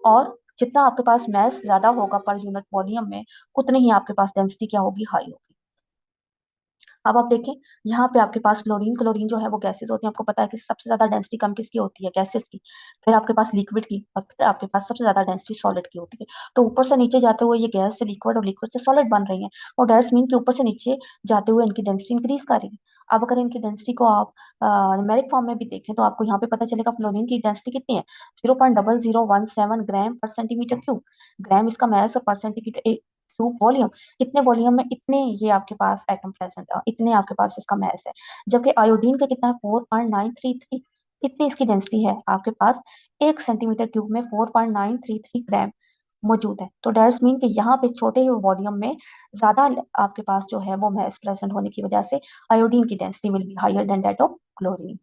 और जितना आपके पास मास ज्यादा होगा पर यूनिट वॉल्यूम में, उतनी ही आपके पास डेंसिटी क्या होगी, हाई होगी। अब आप देखें, यहाँ पे आपके पास फ्लोरीन, क्लोरीन जो है वो गैसेस होती हैं। आपको पता है कि सबसे ज्यादा डेंसिटी कम किसकी होती है, गैसेस की। फिर आपके पास लिक्विड की, और फिर आपके पास सबसे ज्यादा डेंसिटी सॉलिड की होती है। तो ऊपर से नीचे जाते हुए ये गैस से लिक्विड और लिक्विड से सॉलिड बन रही है, और दैट्स मीन के ऊपर से नीचे जाते हुए इनकी डेंसिटी इंक्रीज कर रही है। अब अगर इनकी डेंसिटी को आप न्यूमेरिक फॉर्म में भी देखें, तो आपको यहाँ पे पता चलेगा फ्लोरीन की डेंसिटी कितनी है, 0.0017 ग्राम पर सेंटीमीटर क्यूब। ग्राम इसका मास और पर सेंटीमीटर क्यूब वॉल्यूम। इतने वॉल्यूम में इतने ये आपके पास एटम प्रेजेंट है, इतने आपके पास इसका मास है। जबकि आयोडीन का कितना है, 4.933। इतनी इसकी डेंसिटी है आपके पास, 1 सेंटीमीटर क्यूब में 4.933 ग्राम मौजूद है। तो डेट्स मीन कि यहाँ पे छोटे वॉल्यूम में ज्यादा आपके पास जो है वो मास प्रेजेंट होने की वजह से आयोडीन की density will be higher than that of chlorine.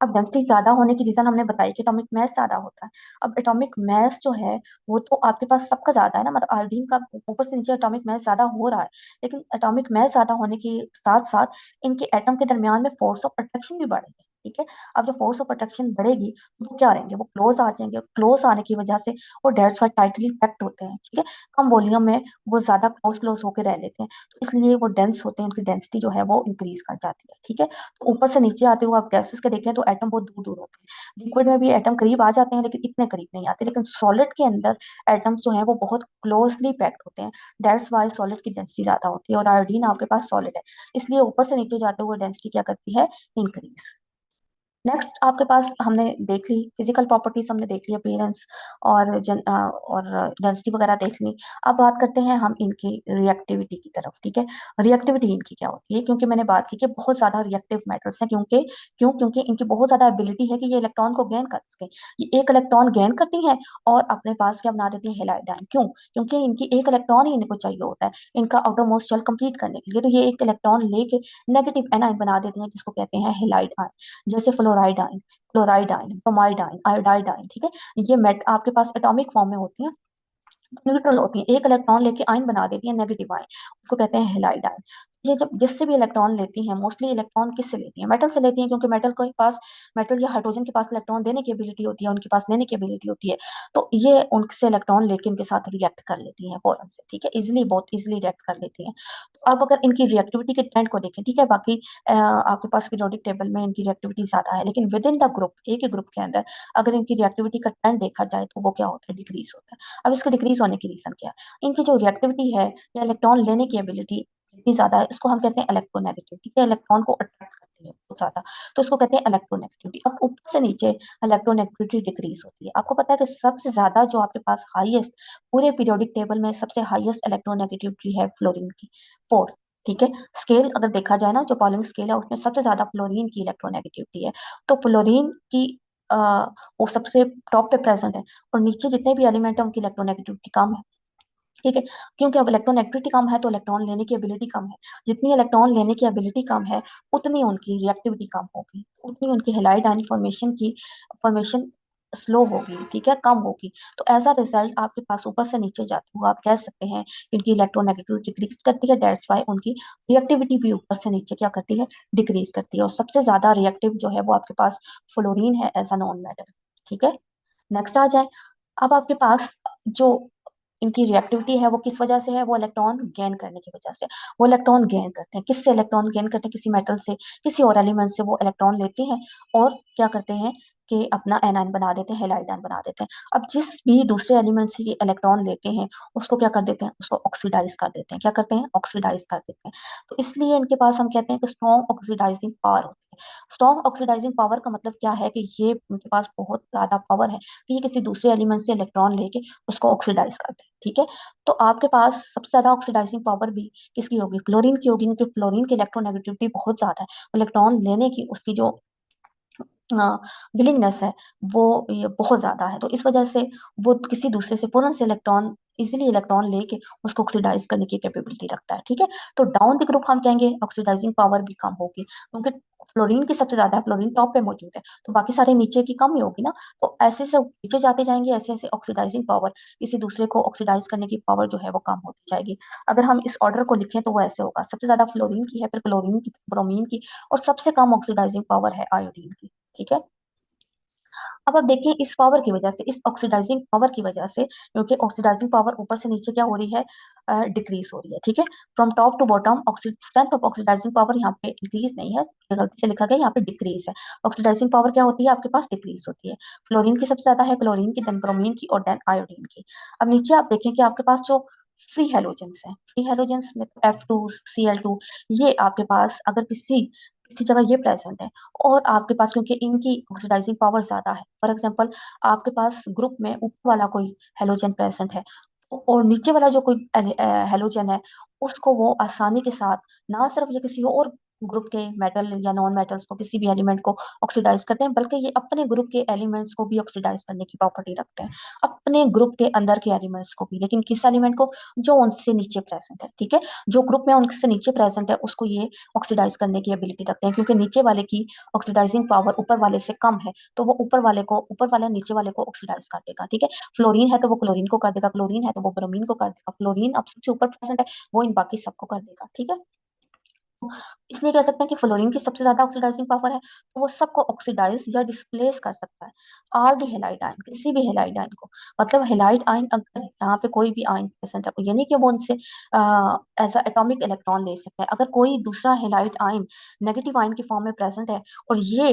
अब डेंसिटी ज्यादा होने की रीजन हमने बताई कि एटॉमिक मास ज्यादा होता है। अब एटॉमिक मास जो है वो तो आपके पास सबका ज्यादा है ना, मतलब आयोडीन का ऊपर से नीचे एटॉमिक मास ज्यादा हो रहा है, लेकिन एटॉमिक मास ज्यादा होने के साथ साथ इनके एटम के दरमियान में फोर्स ऑफ अट्रैक्शन भी बढ़ेगी। ठीक है। अब जब फोर्स ऑफ अट्रैक्शन बढ़ेगी तो वो क्या रहेंगे, वो क्लोज आ जाएंगे, क्लोज आने की वजह से वो डेट्स वाइज टाइटली पैक्ड होते हैं। ठीक है। कम वॉल्यूम में वो ज्यादा क्लोज क्लोज होकर रह लेते हैं, तो इसलिए वो डेंस होते हैं, उनकी डेंसिटी जो है वो इंक्रीज कर जाती है। ठीक है। तो ऊपर से नीचे आते हुए आप गैसेस के देखें तो एटम बहुत दूर दूर होते हैं, लिक्विड में भी एटम करीब आ जाते हैं लेकिन इतने करीब नहीं आते, लेकिन सॉलिड के अंदर एटम्स जो हैं वो बहुत क्लोजली पैक्ड होते हैं। दैट्स वाई सॉलिड की डेंसिटी ज्यादा होती है, और आयोडीन आपके पास सॉलिड है, इसलिए ऊपर से नीचे जाते हुए डेंसिटी क्या करती है, इंक्रीज। नेक्स्ट आपके पास हमने देख ली फिजिकल प्रॉपर्टीज, हमने देख ली अपीयरेंस और डेंसिटी वगैरह देख ली। अब बात करते हैं हम इनकी रिएक्टिविटी की तरफ। ठीक है। रिएक्टिविटी इनकी क्या होती है, क्योंकि मैंने बात की कि बहुत ज्यादा रिएक्टिव मेटल्स हैं, क्योंकि इनकी बहुत ज्यादा एबिलिटी है कि ये इलेक्ट्रॉन को गेन कर सके। ये एक इलेक्ट्रॉन गेन करती हैं और अपने पास क्या बना देती हैं, हेलाइड आयन। क्यों? क्योंकि इनकी एक इलेक्ट्रॉन ही इनको चाहिए होता है इनका आउटर मोस्ट शेल कंप्लीट करने के लिए, तो ये एक इलेक्ट्रॉन लेके नेगेटिव एनाइन बना देती हैं जिसको कहते हैं हेलाइड आयन। जैसे fluoride ion, chloride ion, bromide ion, iodide ion. ठीक है। ये मेट आपके पास एटॉमिक फॉर्म में होती हैं, न्यूट्रल होती है, एक इलेक्ट्रॉन लेके आयन बना देती है नेगेटिव आयन, उसको कहते हैं हेलाइड आयन। ये जब जिससे भी इलेक्ट्रॉन लेती हैं, मोस्टली इलेक्ट्रॉन किससे लेती हैं, मेटल से लेती हैं, क्योंकि मेटल के पास, मेटल या हाइड्रोजन के पास इलेक्ट्रॉन देने की एबिलिटी होती है, उनके पास लेने की एबिलिटी होती है। तो ये उनसे इलेक्ट्रॉन लेके उनके साथ रिएक्ट कर लेती हैं फौरन से। ठीक है। इजिली, बहुत इजिली रिएक्ट कर लेती हैं। तो अब अगर इनकी रिएक्टिविटी के ट्रेंड को देखें, ठीक है, बाकी आपके पास पीरियोडिक टेबल में इनकी रिएक्टिविटी ज्यादा है, लेकिन विद इन द ग्रुप, एक ही ग्रुप के अंदर अगर इनकी रिएक्टिविटी का ट्रेंड देखा जाए तो वो क्या होता है, डिक्रीज होता है। अब इसका डिक्रीज होने की रीजन क्या है, इनकी जो रिएक्टिविटी है या इलेक्ट्रॉन लेने की एबिलिटी जितनी ज्यादा है, उसको हम कहते हैं इलेक्ट्रोनेगेटिव। ठीक है। इलेक्ट्रॉन को अट्रैक्ट करती है बहुत ज्यादा, तो उसको कहते हैं इलेक्ट्रोनेगेटिविटी। अब ऊपर से नीचे इलेक्ट्रोनेगेटिविटी डिक्रीज होती है। आपको पता है कि सबसे ज्यादा जो आपके पास हाईएस्ट पूरे पीरियोडिक टेबल में सबसे हाईएस्ट इलेक्ट्रोनेगेटिविटी है फ्लोरीन की, 4। ठीक है। स्केल अगर देखा जाए ना, जो पॉलिंग स्केल है उसमें सबसे ज्यादा फ्लोरीन की इलेक्ट्रोनेगेटिविटी है। तो फ्लोरीन की आ, वो सबसे टॉप पे प्रेजेंट है, और नीचे जितने भी एलिमेंट है उनकी इलेक्ट्रोनेगेटिविटी कम है। ठीक है। क्योंकि अब इलेक्ट्रॉन एक्टिविटी कम है तो इलेक्ट्रॉन लेने की एबिलिटी कम है, जितनी इलेक्ट्रॉन लेने की एबिलिटी कम है उतनी उनकी रिएक्टिविटी कम होगी, उतनी उनकी हेलाइड आयन फॉर्मेशन स्लो होगी। ठीक है, कम होगी। तो एज अ रिजल्ट आपके पास ऊपर से नीचे जाते हुए आप कह सकते हैं कि उनकी इलेक्ट्रोनेगेटिविटी डिक्रीज करती है, दैट्स वाई उनकी रिएक्टिविटी भी ऊपर से नीचे क्या करती है, डिक्रीज करती है। और सबसे ज्यादा रिएक्टिव जो है वो आपके पास फ्लोरीन है एज अ नॉन मेटल। ठीक है। नेक्स्ट आ जाए। अब आपके पास जो इनकी रिएक्टिविटी है वो किस वजह से है, वो इलेक्ट्रॉन गेन करने की वजह से। वो इलेक्ट्रॉन गेन करते हैं, किससे इलेक्ट्रॉन गेन करते हैं, किसी मेटल से, किसी और एलिमेंट से वो इलेक्ट्रॉन लेते हैं और क्या करते हैं कि अपना एनायन बना देते हैं, हेलाइड आयन बना देते हैं। अब जिस भी दूसरे एलिमेंट से ये इलेक्ट्रॉन लेते हैं उसको क्या कर देते हैं, उसको ऑक्सीडाइज कर देते हैं। क्या करते हैं, ऑक्सीडाइज कर देते हैं। तो इसलिए इनके पास हम कहते हैं कि स्ट्रॉन्ग ऑक्सीडाइजिंग पावर होती है। स्ट्रॉन्ग ऑक्सीडाइजिंग पावर का मतलब क्या है कि ये उनके पास बहुत ज्यादा पावर है कि ये किसी दूसरे एलिमेंट से इलेक्ट्रॉन लेके उसको ऑक्सीडाइज कर दे। ठीक है। तो आपके पास सबसे ज्यादा ऑक्सीडाइजिंग पावर भी किसकी होगी, क्लोरीन की होगी, क्योंकि फ्लोरीन की इलेक्ट्रोनेगेटिविटी बहुत ज्यादा है, इलेक्ट्रॉन लेने की उसकी जो विलिंगनेस है वो ये बहुत ज्यादा है, तो इस वजह से वो किसी दूसरे से पूर्ण से इजिली इलेक्ट्रॉन लेके उसको ऑक्सीडाइज करने की कैपेबिलिटी रखता है। ठीक है। तो डाउन द ग्रुप हम कहेंगे ऑक्सीडाइजिंग पावर भी कम होगी, क्योंकि फ्लोरीन की सबसे ज्यादा है, फ्लोरीन टॉप पे मौजूद है, तो बाकी सारे नीचे की कम ही होगी ना। तो ऐसे से नीचे जाते जाएंगे, ऐसे ऐसे ऑक्सीडाइजिंग पावर, किसी दूसरे को ऑक्सीडाइज करने की पावर जो है वो कम होती जाएगी। अगर हम इस ऑर्डर को लिखें तो वो ऐसे होगा, सबसे ज्यादा फ्लोरीन की है, फिर क्लोरीन की, ब्रोमीन की, और सबसे कम ऑक्सीडाइजिंग पावर है आयोडीन की। ठीक है। अब आप देखें इस पावर की वजह से, इस ऑक्सीडाइजिंग पावर की वजह से, क्योंकि ऑक्सीडाइजिंग पावर ऊपर से नीचे क्या हो रही है, डिक्रीज हो रही है। ठीक है। From top to bottom strength of oxidising power यहाँ पे इंक्रीज नहीं है, गलती से लिखा गया, यहाँ पे डिक्रीज है। ऑक्सीडाइजिंग पावर क्या होती है आपके पास, डिक्रीज होती है। फ्लोरीन की सबसे ज्यादा है, क्लोरीन की, देन ब्रोमीन की, और देन आयोडीन की। अब नीचे आप देखें कि आपके पास जो फ्री हेलोजेंस है, फ्री हेलोजेंस में F2 Cl2, ये आपके पास अगर किसी किसी जगह ये प्रेजेंट है, और आपके पास क्योंकि इनकी ऑक्सीडाइजिंग पावर ज्यादा है, फॉर एग्जांपल आपके पास ग्रुप में ऊपर वाला कोई हेलोजन प्रेजेंट है और नीचे वाला जो कोई हेलोजन है उसको वो आसानी के साथ, ना सिर्फ ये किसी और ग्रुप के मेटल या नॉन मेटल्स को, किसी भी एलिमेंट को ऑक्सीडाइज करते हैं, बल्कि ये अपने ग्रुप के एलिमेंट्स को भी ऑक्सीडाइज करने की प्रॉपर्टी रखते हैं, अपने ग्रुप के अंदर के एलिमेंट्स को भी। लेकिन किस एलिमेंट को? जो उनसे नीचे प्रेजेंट है, ठीक है, जो ग्रुप में उनसे नीचे प्रेजेंट है उसको ये ऑक्सीडाइज करने की एबिलिटी रखते हैं, क्योंकि नीचे वाले की ऑक्सीडाइजिंग पावर ऊपर वाले से कम है, तो वो ऊपर वाला नीचे वाले को ऑक्सीडाइज कर देगा, ठीक है। फ्लोरीन है तो वो क्लोरीन को कर देगा, क्लोरीन है तो वो ब्रोमीन को कर देगा, फ्लोरीन अब सबसे ऊपर प्रेजेंट है, वो इन बाकी सबको कर देगा, ठीक है। इसलिए कह सकते हैं कि फ्लोरीन की सबसे ज्यादा ऑक्सीडाइजिंग पावर है, तो वो सबको ऑक्सीडाइज या डिस्प्लेस कर सकता है। ऑल द हेलाइड आयन, किसी भी हेलाइड आयन को, मतलब हेलाइड आयन अगर यहाँ पे कोई भी आयन प्रेजेंट है, यानी कि वो उनसे ऐसा एटॉमिक इलेक्ट्रॉन ले सकता है। अगर कोई दूसरा हेलाइड आयन नेगेटिव आयन की फॉर्म में प्रेजेंट है और ये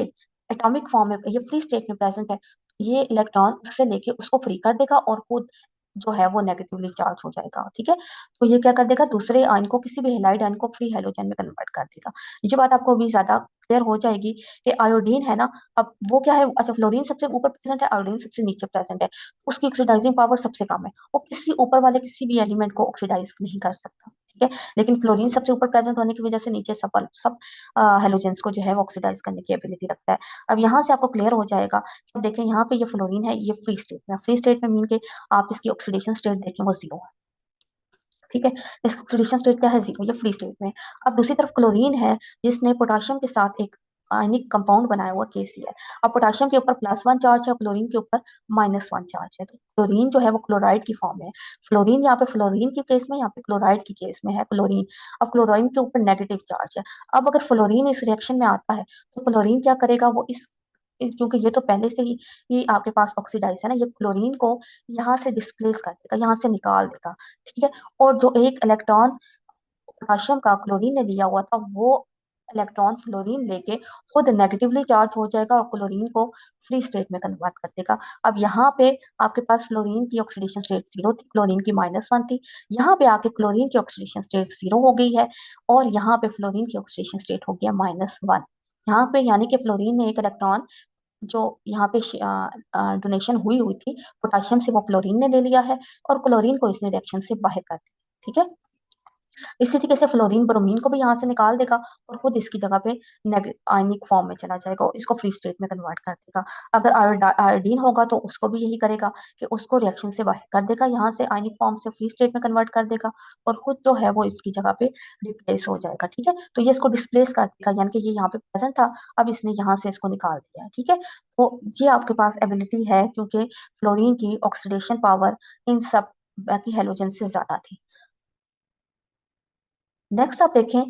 एटॉमिक फॉर्म में, ये फ्री स्टेट में प्रेजेंट है, ये इलेक्ट्रॉन उससे लेके उसको फ्री कर देगा और खुद जो है वो नेगेटिवली चार्ज हो जाएगा, ठीक है। तो ये क्या कर देगा, दूसरे आयन को, किसी भी हेलाइड आयन को फ्री हेलोजन में कन्वर्ट कर देगा। ये बात आपको अभी ज्यादा क्लियर हो जाएगी कि आयोडीन है ना, अब वो क्या है, अच्छा फ्लोरीन सबसे ऊपर प्रेजेंट है, आयोडीन सबसे नीचे प्रेजेंट है, उसकी ऑक्सीडाइजिंग पावर सबसे कम है, वो किसी ऊपर वाले किसी भी एलिमेंट को ऑक्सीडाइज नहीं कर सकता, ठीक है। लेकिन फ्लोरीन सबसे ऊपर प्रेजेंट होने की वजह से नीचे सब हेलोजेंस को जो है वो ऑक्सीडाइज करने की एबिलिटी रखता है। अब यहाँ से आपको क्लियर हो जाएगा। अब देखें यहाँ पे ये फ्लोरीन है, ये फ्री स्टेट में, फ्री स्टेट में मीन के आप इसकी ऑक्सीडेशन स्टेट देखें वो जीरो है, ठीक है। इसका ऑक्सीडेशन स्टेट क्या है, जीरो, ये फ्री स्टेट में। अब दूसरी तरफ क्लोरीन है, जिसने पोटाशियम के साथ एक आयनिक कंपाउंड बनाया हुआ KCl। अब पोटाशियम के ऊपर +1 चार्ज है, क्लोरीन के ऊपर -1 चार्ज है, तो क्लोरीन जो है वो क्लोराइड की फॉर्म में है। फ्लोरीन यहाँ पे फ्लोरीन के केस में, यहाँ पे क्लोराइड के केस में है क्लोरीन। अब क्लोरीन के ऊपर नेगेटिव चार्ज है। अब अगर फ्लोरीन इस रिएक्शन में आता है तो क्लोरीन क्या करेगा, वो क्योंकि ये तो पहले से ही आपके पास ऑक्सीडाइज है ना, ये क्लोरीन को यहाँ से डिस्प्लेस कर देगा, यहाँ से निकाल देगा, ठीक है। और जो एक इलेक्ट्रॉन पोटाशियम का क्लोरीन ने लिया हुआ था, वो इलेक्ट्रॉन फ्लोरीन लेके खुद नेगेटिवली चार्ज हो जाएगा और क्लोरीन को फ्री स्टेट में कन्वर्ट कर देगा। अब यहाँ पे आपके पास फ्लोरीन की ऑक्सीडेशन स्टेट जीरो थी, क्लोरीन की -1 थी। यहाँ पे आके क्लोरीन की ऑक्सीडेशन स्टेट जीरो हो गई है और यहाँ पे फ्लोरीन की ऑक्सीडेशन स्टेट हो गया -1। यहाँ पे यानी कि फ्लोरीन ने एक इलेक्ट्रॉन जो यहाँ पे डोनेशन हुई हुई थी पोटाशियम से, वो फ्लोरीन ने ले लिया है और क्लोरीन को इसने रिएक्शन से बाहर कर दिया, ठीक है। इस तरीके से फ्लोरीन ब्रोमीन को भी यहाँ से निकाल देगा और खुद इसकी जगह पे आयनिक फॉर्म में चला जाएगा और इसको फ्री स्टेट में कन्वर्ट कर देगा। अगर आयोडीन होगा तो उसको भी यही करेगा कि उसको रिएक्शन से बाहर कर देगा, यहाँ से आयनिक फॉर्म से फ्री स्टेट में कन्वर्ट कर देगा और खुद जो है वो इसकी जगह पे रिप्लेस हो जाएगा, ठीक है। तो ये इसको डिस्प्लेस कर देगा, यानी कि ये यहाँ पे प्रेजेंट था, अब इसने यहाँ से इसको निकाल दिया है, ठीक है। तो ये आपके पास एबिलिटी है, क्योंकि फ्लोरीन की ऑक्सीडेशन पावर इन सब बाकी हेलोजन से ज्यादा थी। नेक्स्ट आप देखें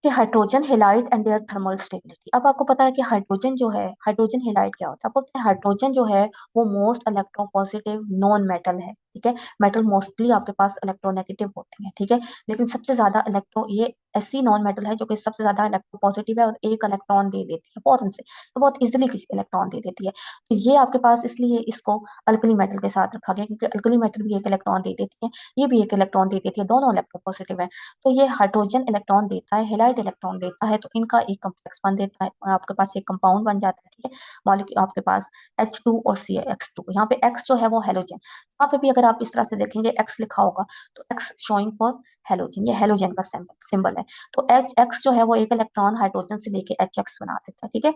कि hydrogen halide and their thermal stability. अब आपको पता है कि हाइड्रोजन जो है, हाइड्रोजन हेलाइड क्या होता है, आपको पता है हाइड्रोजन जो है वो मोस्ट इलेक्ट्रोपॉजिटिव नॉन मेटल है, ठीक है। मेटल मोस्टली आपके पास इलेक्ट्रोनेगेटिव होते हैं, ठीक है, लेकिन सबसे ज्यादा इलेक्ट्रो, ये ऐसी नॉन मेटल है जो कि सबसे ज्यादा इलेक्ट्रोपॉजिटिव है और एक इलेक्ट्रॉन दे देती है फौरन से, तो बहुत इजीली किसी इलेक्ट्रॉन दे देती है। तो ये आपके पास इसलिए इसको अल्कली मेटल के साथ रखा गया, क्योंकि अल्कली मेटल भी एक इलेक्ट्रॉन दे देती है, ये भी एक इलेक्ट्रॉन दे देती है, दोनों इलेक्ट्रोपॉजिटिव है। तो ये हाइड्रोजन इलेक्ट्रॉन देता है, हेलाइड इलेक्ट्रॉन देता है, तो इनका एक कम्प्लेक्स बन देता है, आपके पास एक कंपाउंड बन जाता है, ठीक है। मॉलिक्यूल आपके पास H2 और CX2, यहाँ पे X जो है वो हेलोजन, यहाँ पे भी अगर आप इस तरह से देखेंगे X लिखा होगा तो X शोइंग फॉर हेलोजन, ये हेलोजन का सिंबल है। तो X जो है वो एक इलेक्ट्रॉन हाइड्रोजन से लेके HX बना देता है, ठीक है।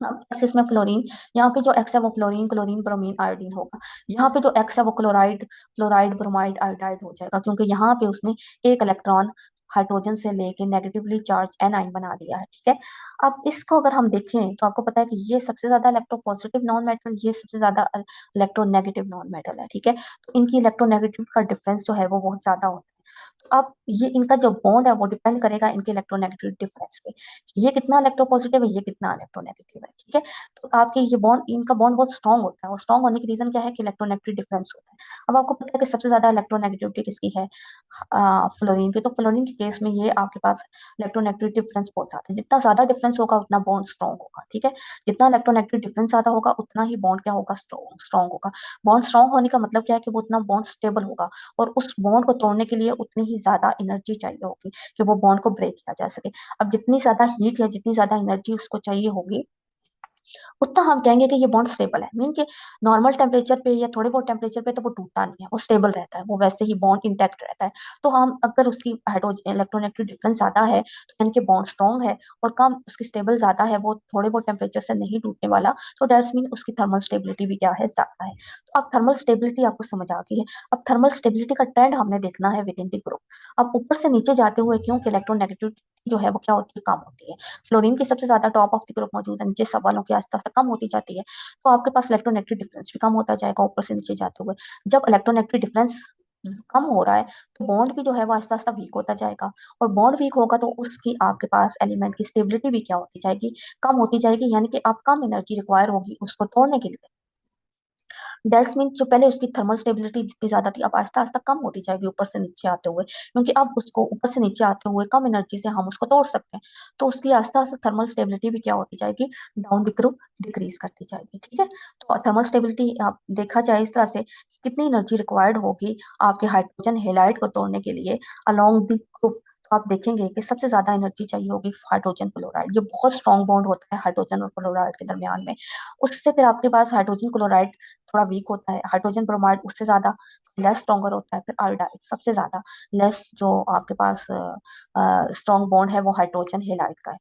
अब X इसमें फ्लोरीन, यहाँ पे जो X है वो फ्लोरीन, क्लोरीन, ब्रोमीन, आयोडीन होगा। यहाँ पे जो X है वो क्लोराइड, ब्रोमाइड, आयोडाइड हो जाएगा, क्योंकि यहाँ पे उसने एक इलेक्ट्रॉन हाइड्रोजन से लेके नेगेटिवली चार्ज एनाइन बना दिया है, ठीक है। अब इसको अगर हम देखें तो आपको पता है कि ये सबसे ज्यादा इलेक्ट्रोपॉजिटिव नॉन मेटल, ये सबसे ज्यादा इलेक्ट्रोनेगेटिव नॉन मेटल है, ठीक है। तो इनकी इलेक्ट्रोनेगेटिव का डिफरेंस जो है वो बहुत ज्यादा होता है। तो अब ये इनका जो बॉन्ड है वो डिपेंड करेगा इनके इलेक्ट्रोनेगेटिव डिफरेंस पे, ये कितना इलेक्ट्रोपॉजिटिव है, ये कितना इलेक्ट्रोनेगेटिव है, ठीक है। तो आपके ये बॉन्ड, इनका बॉन्ड बहुत स्ट्रॉन्ग होता है, और स्ट्रॉन्ग होने की रीजन क्या है कि इलेक्ट्रोनेगेटिव डिफरेंस होता है। अब आपको पता है कि सबसे ज्यादा इलेक्ट्रोनेगेटिविटी किसकी है, फ्लोरीन की। तो फ्लोरीन के केस में ये आपके पास इलेक्ट्रोनेगेटिव डिफरेंस बहुत ज्यादा है, जितना ज्यादा डिफरेंस होगा उतना बॉन्ड स्ट्रॉन्ग होगा, ठीक है। जितना इलेक्ट्रोनेगेटिव डिफरेंस ज्यादा होगा उतना ही बॉन्ड क्या होगा, स्ट्रॉन्ग होगा। बॉन्ड स्ट्रॉन्ग होने का मतलब क्या है कि वो उतना बॉन्ड स्टेबल होगा, और उस बॉन्ड को तोड़ने के लिए उतनी ही ज्यादा एनर्जी चाहिए होगी कि वो बॉन्ड को ब्रेक किया जा सके। अब जितनी ज्यादा हीट या जितनी ज्यादा एनर्जी उसको चाहिए होगी, उतना हम कहेंगे कि ये बॉन्ड स्टेबल है। मीन कि नॉर्मल टेम्परेचर पे या थोड़े बहुत टेम्परेचर पे तो वो टूटता नहीं है, वो स्टेबल रहता है, वो वैसे ही बॉन्ड इंटैक्ट रहता है। तो हम अगर उसकी हाइड्रोजन इलेक्ट्रोनेगेटिव डिफरेंस ज्यादा है तो यानी कि बॉन्ड स्ट्रॉन्ग है, और कम उसकी स्टेबल ज्यादा है, वो थोड़े बहुत टेम्परेचर से नहीं टूटने वाला, तो डेट्स मीन उसकी थर्मल स्टेबिलिटी भी क्या है, ज्यादा है। तो अब थर्मल स्टेबिलिटी आपको समझ आ गई है। अब थर्मल स्टेबिलिटी का ट्रेंड हमने देखना है विद इन द ग्रुप। अब ऊपर से नीचे जाते हुए क्योंकि इलेक्ट्रोनेगेटिव जो है वो क्या होती है, कम होती है। फ्लोरीन की सबसे ज्यादा टॉप ऑफ द ग्रुप मौजूद है, नीचे सब वालों की आस्ते आस्ते कम होती जाती है। तो आपके पास इलेक्ट्रोनेगेटिव डिफरेंस भी कम होता जाएगा ऊपर से नीचे जाते हुए। जब इलेक्ट्रोनेगेटिव डिफरेंस कम हो रहा है तो बॉन्ड भी जो है वो आस्ता आस्ता वीक होता जाएगा, और बॉन्ड वीक होगा तो उसकी आपके पास एलिमेंट की स्टेबिलिटी भी क्या होती जाएगी, कम होती जाएगी, यानी कि आप कम एनर्जी रिक्वायर होगी उसको तोड़ने के लिए। दैट्स मीन जो पहले उसकी थर्मल स्टेबिलिटी जितनी ज्यादा थी अब आस्ता आस्ता कम होती जाएगी ऊपर से नीचे आते हुए, क्योंकि अब उसको ऊपर से नीचे आते हुए कम एनर्जी से हम उसको तोड़ सकते हैं। तो उसकी आस्ता आस्ता थर्मल स्टेबिलिटी भी क्या होती जाएगी, डाउन द ग्रुप डिक्रीज करती जाएगी। ठीक है, तो थर्मल स्टेबिलिटी आप देखा जाए इस तरह से, कितनी एनर्जी रिक्वायर्ड होगी आपके हाइड्रोजन हेलाइड को तोड़ने के लिए अलोंग द ग्रुप। तो आप देखेंगे कि सबसे ज्यादा एनर्जी चाहिए होगी हाइड्रोजन क्लोराइड, ये बहुत स्ट्रॉन्ग बॉन्ड होता है हाइड्रोजन और क्लोराइड के दरमियान में। उससे फिर आपके पास हाइड्रोजन क्लोराइड थोड़ा वीक होता है, हाइड्रोजन ब्रोमाइड उससे ज्यादा लेस स्ट्रॉन्गर होता है, फिर आयोडाइड सबसे ज्यादा लेस जो आपके पास स्ट्रॉन्ग बॉन्ड है वो हाइड्रोजन हेलाइड का है।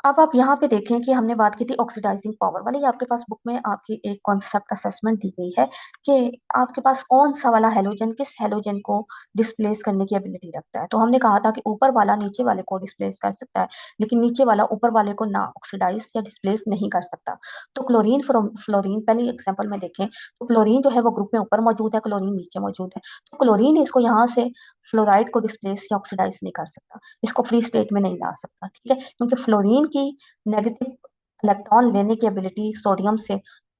अब आप यहाँ पे देखें कि हमने बात की थी ऑक्सीडाइजिंग पावर वाली, ये आपके पास बुक में आपकी एक कॉन्सेप्ट असेसमेंट दी गई है कि आपके पास कौन सा वाला हेलोजन किस हेलोजन को डिस्प्लेस करने की एबिलिटी रखता है। तो हमने कहा था कि ऊपर वाला नीचे वाले को डिस्प्लेस कर सकता है, लेकिन नीचे वाला ऊपर वाले को ना ऑक्सीडाइज या डिस्प्लेस नहीं कर सकता। तो क्लोरीन फ्रॉम फ्लोरीन पहले एग्जाम्पल में देखें तो क्लोरीन जो है वो ग्रुप में ऊपर मौजूद है, क्लोरीन नीचे मौजूद है। तो क्लोरीन इसको यहाँ से फ्लोराइड को डिस्प्लेस या ऑक्सीडाइज नहीं कर सकता, इसको फ्री स्टेट में नहीं ला सकता। ठीक है, क्योंकि फ्लोरीन की नेगेटिव इलेक्ट्रॉन लेने की एबिलिटी सोडियम से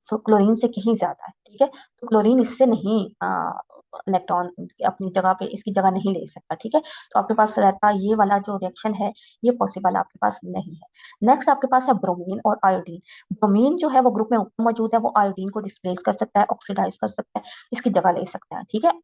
तो क्लोरीन से कहीं ज्यादा है। ठीक है, तो क्लोरीन इससे नहीं इलेक्ट्रॉन अपनी जगह पे इसकी जगह नहीं ले सकता। ठीक है, तो आपके पास रहता ये वाला जो रिएक्शन है ये पॉसिबल आपके पास नहीं है। नेक्स्ट आपके पास है ब्रोमीन और आयोडीन। ब्रोमीन जो है वो ग्रुप में ऊपर मौजूद है, वो आयोडीन को डिस्प्लेस कर सकता है, ऑक्सीडाइज कर सकता है, इसकी जगह ले सकता है। ठीक है,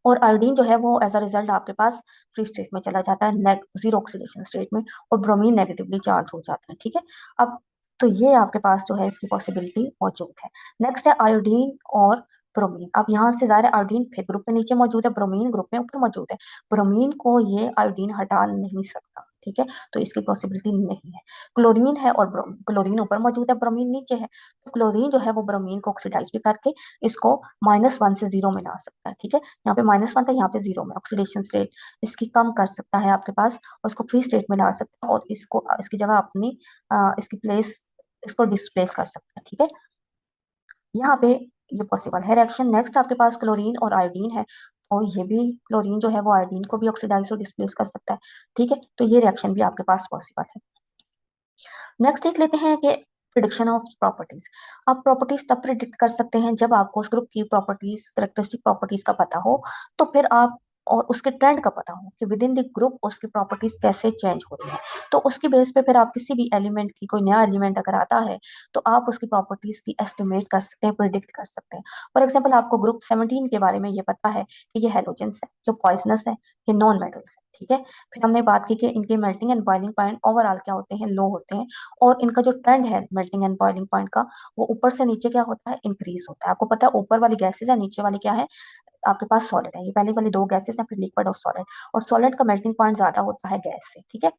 और आयोडीन जो है वो एज अ रिजल्ट आपके पास फ्री स्टेट में चला जाता है, जीरो ऑक्सीडेशन स्टेट में, और ब्रोमीन नेगेटिवली चार्ज हो जाता है। ठीक है, अब तो ये आपके पास जो है इसकी पॉसिबिलिटी मौजूद है। नेक्स्ट है आयोडीन और ब्रोमीन। अब यहाँ से ज़ाहिर है आयोडीन फिर ग्रुप में नीचे मौजूद है, ब्रोमीन ग्रुप में ऊपर मौजूद है। ब्रोमीन को ये आयोडीन हटा नहीं सकता। ठीक है, तो इसकी पॉसिबिलिटी नहीं है। क्लोरीन है और ब्रोमीन, क्लोरीन ऊपर मौजूद है, ब्रोमीन नीचे है। तो क्लोरीन जो है वो ब्रोमीन को ऑक्सीडाइज भी करके इसको -1 से जीरो में ला सकता है। ठीक है, यहाँ पे -1 था, यहाँ पे जीरो में ऑक्सीडेशन स्टेट इसकी कम कर सकता है आपके पास, और इसको फ्री स्टेट में ला सकता है, और इसको इसकी जगह अपनी इसकी प्लेस इसको डिस्प्लेस कर सकता है। ठीक है, यहाँ पे ये पॉसिबल है रिएक्शन। नेक्स्ट आपके पास क्लोरीन और आयोडीन है, और ये भी क्लोरीन जो है वो आयोडीन को भी ऑक्सीडाइज और डिस्प्लेस कर सकता है। ठीक है, तो ये रिएक्शन भी आपके पास पॉसिबल है। नेक्स्ट देख लेते हैं कि प्रिडिक्शन ऑफ प्रॉपर्टीज। आप प्रॉपर्टीज तब प्रिडिक्ट कर सकते हैं जब आपको उस ग्रुप की प्रॉपर्टीज कैरेक्टरिस्टिक प्रॉपर्टीज का पता हो, तो फिर आप और उसके ट्रेंड का पता हो कि विद इन द ग्रुप उसकी प्रॉपर्टीज कैसे चेंज हो रही है। तो उसकी बेस पे फिर आप किसी भी एलिमेंट की कोई नया एलिमेंट अगर आता है तो आप उसकी प्रॉपर्टीज की एस्टिमेट कर सकते हैं, प्रिडिक्ट कर सकते हैं। फॉर एग्जाम्पल आपको ग्रुप 17 के बारे में ये पता है कि ये हेलोजेंस है, जो पॉइजनस है, ये नॉन मेटल्स है। ठीक है, फिर हमने बात की कि इनके melting and boiling point overall क्या होते हैं, लो होते हैं, और इनका जो ट्रेंड है मेल्टिंग एंड बॉइलिंग पॉइंट का वो ऊपर से नीचे क्या होता है, इंक्रीज होता है। आपको पता है ऊपर वाली गैसेज है, नीचे वाली क्या है, आपके पास सॉलिड है। ये पहले वाली दो गैसेज हैं, फिर लिक्विड और सॉलिड, और सॉलिड का मेल्टिंग पॉइंट ज्यादा होता है गैस से। ठीक है,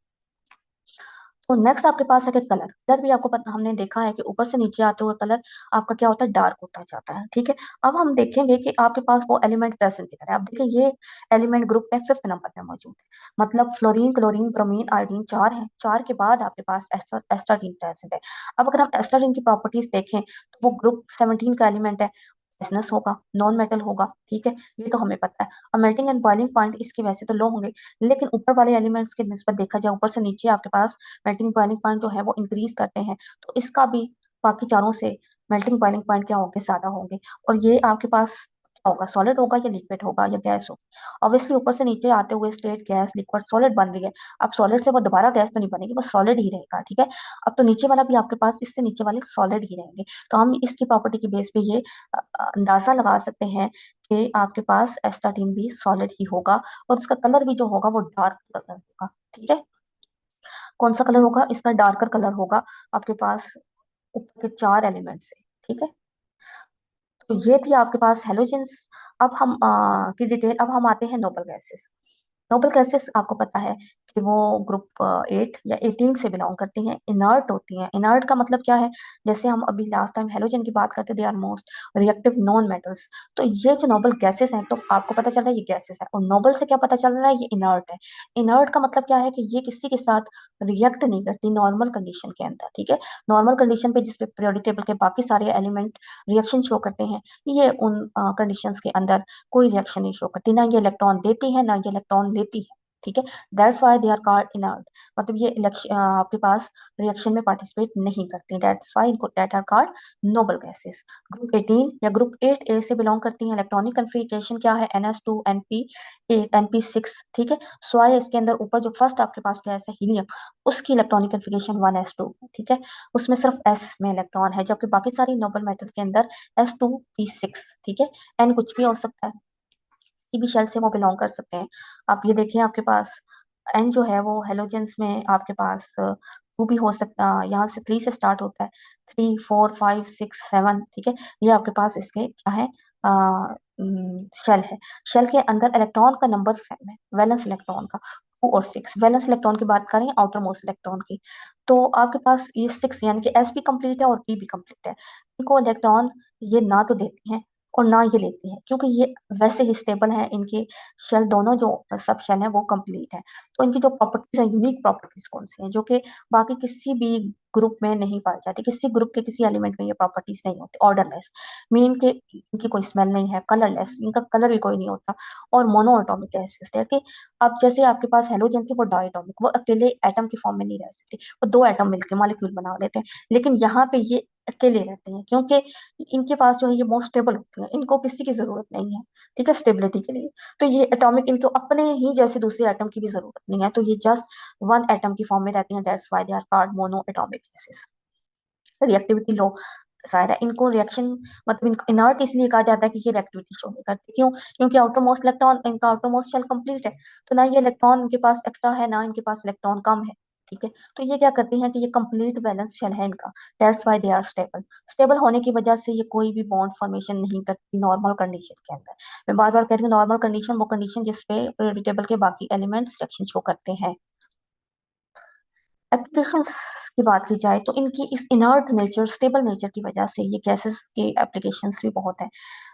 तो नेक्स्ट आपके पास है कि कलर। कलर भी आपको पता, हमने देखा है कि ऊपर से नीचे आते हुए कलर आपका क्या होता है, डार्क होता जाता है। ठीक है, अब हम देखेंगे कि आपके पास वो एलिमेंट प्रेजेंट किधर है। अब देखिए ये एलिमेंट ग्रुप में 5th नंबर पे मौजूद है, मतलब फ्लोरीन क्लोरीन ब्रोमीन आयोडीन चार है, चार के बाद आपके पास एस्टाडीन प्रेजेंट है। अब अगर हम एस्टाडीन की प्रॉपर्टीज देखें तो वो ग्रुप 17 का एलिमेंट है, बिजनेस होगा, नॉन मेटल होगा। ठीक है, ये तो हमें पता है। और मेल्टिंग एंड बॉइलिंग पॉइंट इसके वैसे तो लो होंगे, लेकिन ऊपर वाले एलिमेंट्स के निस्बत देखा जाए ऊपर से नीचे आपके पास मेल्टिंग बॉइलिंग पॉइंट जो है वो इंक्रीज करते हैं, तो इसका भी बाकी चारों से मेल्टिंग बॉइलिंग पॉइंट क्या होंगे, ज्यादा होंगे। और ये आपके पास क्या होगा, सॉलिड होगा या लिक्विड होगा या गैस होगा। ऑब्वियसली ऊपर से नीचे आते हुए स्टेट गैस लिक्विड सॉलिड बन रही है, अब सॉलिड से वो दोबारा गैस तो नहीं बनेगी, बस सॉलिड ही रहेगा। ठीक है, अब तो नीचे वाला भी आपके पास इससे नीचे वाले सॉलिड ही रहेंगे। तो हम इसकी प्रॉपर्टी की बेस पे ये अंदाजा लगा सकते हैं कि आपके पास एस्टाटीन भी सॉलिड ही होगा, और इसका कलर भी जो होगा वो डार्क कलर होगा। ठीक है, कौन सा कलर होगा, इसका डार्कर कलर होगा आपके पास ऊपर के 4 एलिमेंट से, ठीक है। तो ये थी आपके पास हेलोजेंस। अब हम की डिटेल, अब हम आते हैं नोबल गैसेस। नोबल गैसेस आपको पता है कि वो ग्रुप 8 या 18 से बिलोंग करती हैं, इनर्ट होती हैं। इनर्ट का मतलब क्या है, जैसे हम अभी लास्ट टाइम हेलोजन की बात करते, they are most reactive non metals. तो ये जो नोबल गैसेस हैं, तो आपको पता चल रहा है ये गैसेस है, और नोबल से क्या पता चल रहा है, ये इनर्ट है। इनर्ट का मतलब क्या है कि ये किसी के साथ रिएक्ट नहीं करती नॉर्मल कंडीशन के अंदर, ठीक है। नॉर्मल कंडीशन पे जिसपे पीरियोडिक टेबल के बाकी सारे एलिमेंट रिएक्शन शो करते हैं, ये उन कंडीशंस के अंदर कोई रिएक्शन नहीं शो करती, ना ये इलेक्ट्रॉन देती है ना ये इलेक्ट्रॉन लेती है, ठीक है। That's why they are called inert, मतलब ये आपके पास रिएक्शन में पार्टिसिपेट नहीं करती, दैट्स वाई इनको that are called noble gases. Group 18 या ग्रुप 8 ए से बिलोंग करती हैं। इलेक्ट्रॉनिक कन्फिग्रेशन क्या है, NS2 NP8 NP6, ठीक है। स्वाय इसके अंदर ऊपर जो फर्स्ट आपके पास गैस है हीलियम, उसकी इलेक्ट्रॉनिक कन्फिग्रेशन 1s2, ठीक है। उसमें सिर्फ s में इलेक्ट्रॉन है, जबकि बाकी सारी नोबल मेटल के अंदर S2p6, ठीक है। n कुछ भी हो सकता है, किसी भी शेल से वो बिलोंग कर सकते हैं। आप ये देखिए आपके पास एन जो है वो हेलोजेंस में आपके पास टू भी हो सकता है, यहाँ से 3 से स्टार्ट होता है, 3 4 5 6 7, ठीक है। ये आपके पास इसके क्या है, शेल है। शेल के अंदर इलेक्ट्रॉन का नंबर सेम है, वैलेंस इलेक्ट्रॉन का 2 और 6। वैलेंस इलेक्ट्रॉन की बात करें आउटर मोस्ट इलेक्ट्रॉन की, तो आपके पास ये 6 यानी कि एस भी कंप्लीट है और पी भी कंप्लीट है। इनको इलेक्ट्रॉन ये ना तो देती हैं और ना ये लेती है, क्योंकि ये वैसे ही स्टेबल है, इनके शेल दोनों जो सब शेल है वो कंप्लीट है। तो इनकी जो प्रॉपर्टीज है, यूनिक प्रॉपर्टीज कौन सी हैं, जो कि बाकी किसी भी ग्रुप में नहीं पाई जाती, किसी ग्रुप के किसी एलिमेंट में ये प्रॉपर्टीज नहीं होती। ऑर्डरलेस मीन के इनकी कोई स्मेल नहीं है, कलरलेस, इनका कलर भी कोई नहीं होता, और मोनोएटॉमिक एसिड है कि अब जैसे आपके पास हेलोजन की वो डायटोमिक, वो अकेले एटम की फॉर्म में नहीं रह सकते, वो दो एटम मिलकर मॉलिक्यूल बना लेते हैं। लेकिन यहाँ पे ये अकेले रहते हैं, क्योंकि इनके पास जो है ये मोस्ट स्टेबल होती है, इनको किसी की जरूरत नहीं है, ठीक है, स्टेबिलिटी के लिए। तो ये एटॉमिक, इनको अपने ही जैसे दूसरे एटम की भी जरूरत नहीं है, तो ये जस्ट वन एटम की फॉर्म में रहती हैं, that's why they are called mono atomic gases. Reactivity low शायद है इनको, रिएक्शन मतलब इनको इनर्ट इसलिए कहा जाता है कि ये रिएक्टिविटी शो नहीं करती, क्यों, क्योंकि आउटर मोस्ट इलेक्ट्रॉन, इनका आउटर मोस्ट शेल कंप्लीट है, तो ना ये इलेक्ट्रॉन इनके पास एक्स्ट्रा है ना इनके पास इलेक्ट्रॉन कम है, ठीक है। तो ये क्या करती हैं कि ये कंप्लीट बैलेंस शेल है इनका, that's why they are stable. Stable होने की वजह से ये कोई भी बॉन्ड फॉर्मेशन नहीं करती नॉर्मल कंडीशन के अंदर। मैं बार बार कह रही हूँ, नॉर्मल कंडीशन वो कंडीशन जिसपे पीरियोडिक टेबल के बाकी एलिमेंट्स रिएक्शन शो करते हैं। एप्लीकेशंस की बात की जाए तो इनकी इस इनर्ट नेचर, स्टेबल नेचर की वजह से ये गैसेस के एप्लीकेशंस भी बहुत हैं।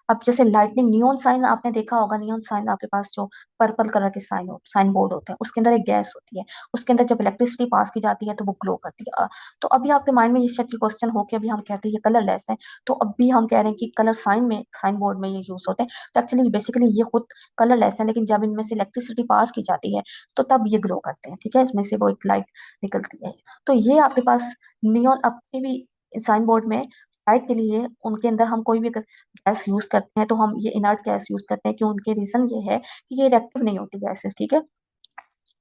अब जैसे लाइटनिंग, नियॉन साइन आपने देखा होगा, नियॉन साइन आपके पास जो पर्पल कलर के साइन बोर्ड होते हैं, उसके अंदर एक गैस होती है, उसके अंदर जब इलेक्ट्रिसिटी पास की जाती है तो वो ग्लो करती है। तो अभी आपके माइंड में ये सच क्वेश्चन हो कि अभी हम कहते हैं ये कलरलेस है, तो अभी हम कह रहे हैं कि कलर साइन में, साइन बोर्ड में ये यूज होते हैं, तो एक्चुअली बेसिकली ये खुद कलरलेस है, लेकिन जब इनमें से इलेक्ट्रिसिटी पास की जाती है तो तब ये ग्लो करते हैं, ठीक है, इसमें से वो एक लाइट निकलती है। तो ये आपके पास नियॉन, अपने भी साइन बोर्ड में लाइट के लिए उनके अंदर हम कोई भी गैस यूज करते हैं तो हम ये इनर्ट गैस यूज करते हैं, क्यों, उनके रीजन ये है कि ये रिएक्टिव नहीं होती गैसेस, ठीक है।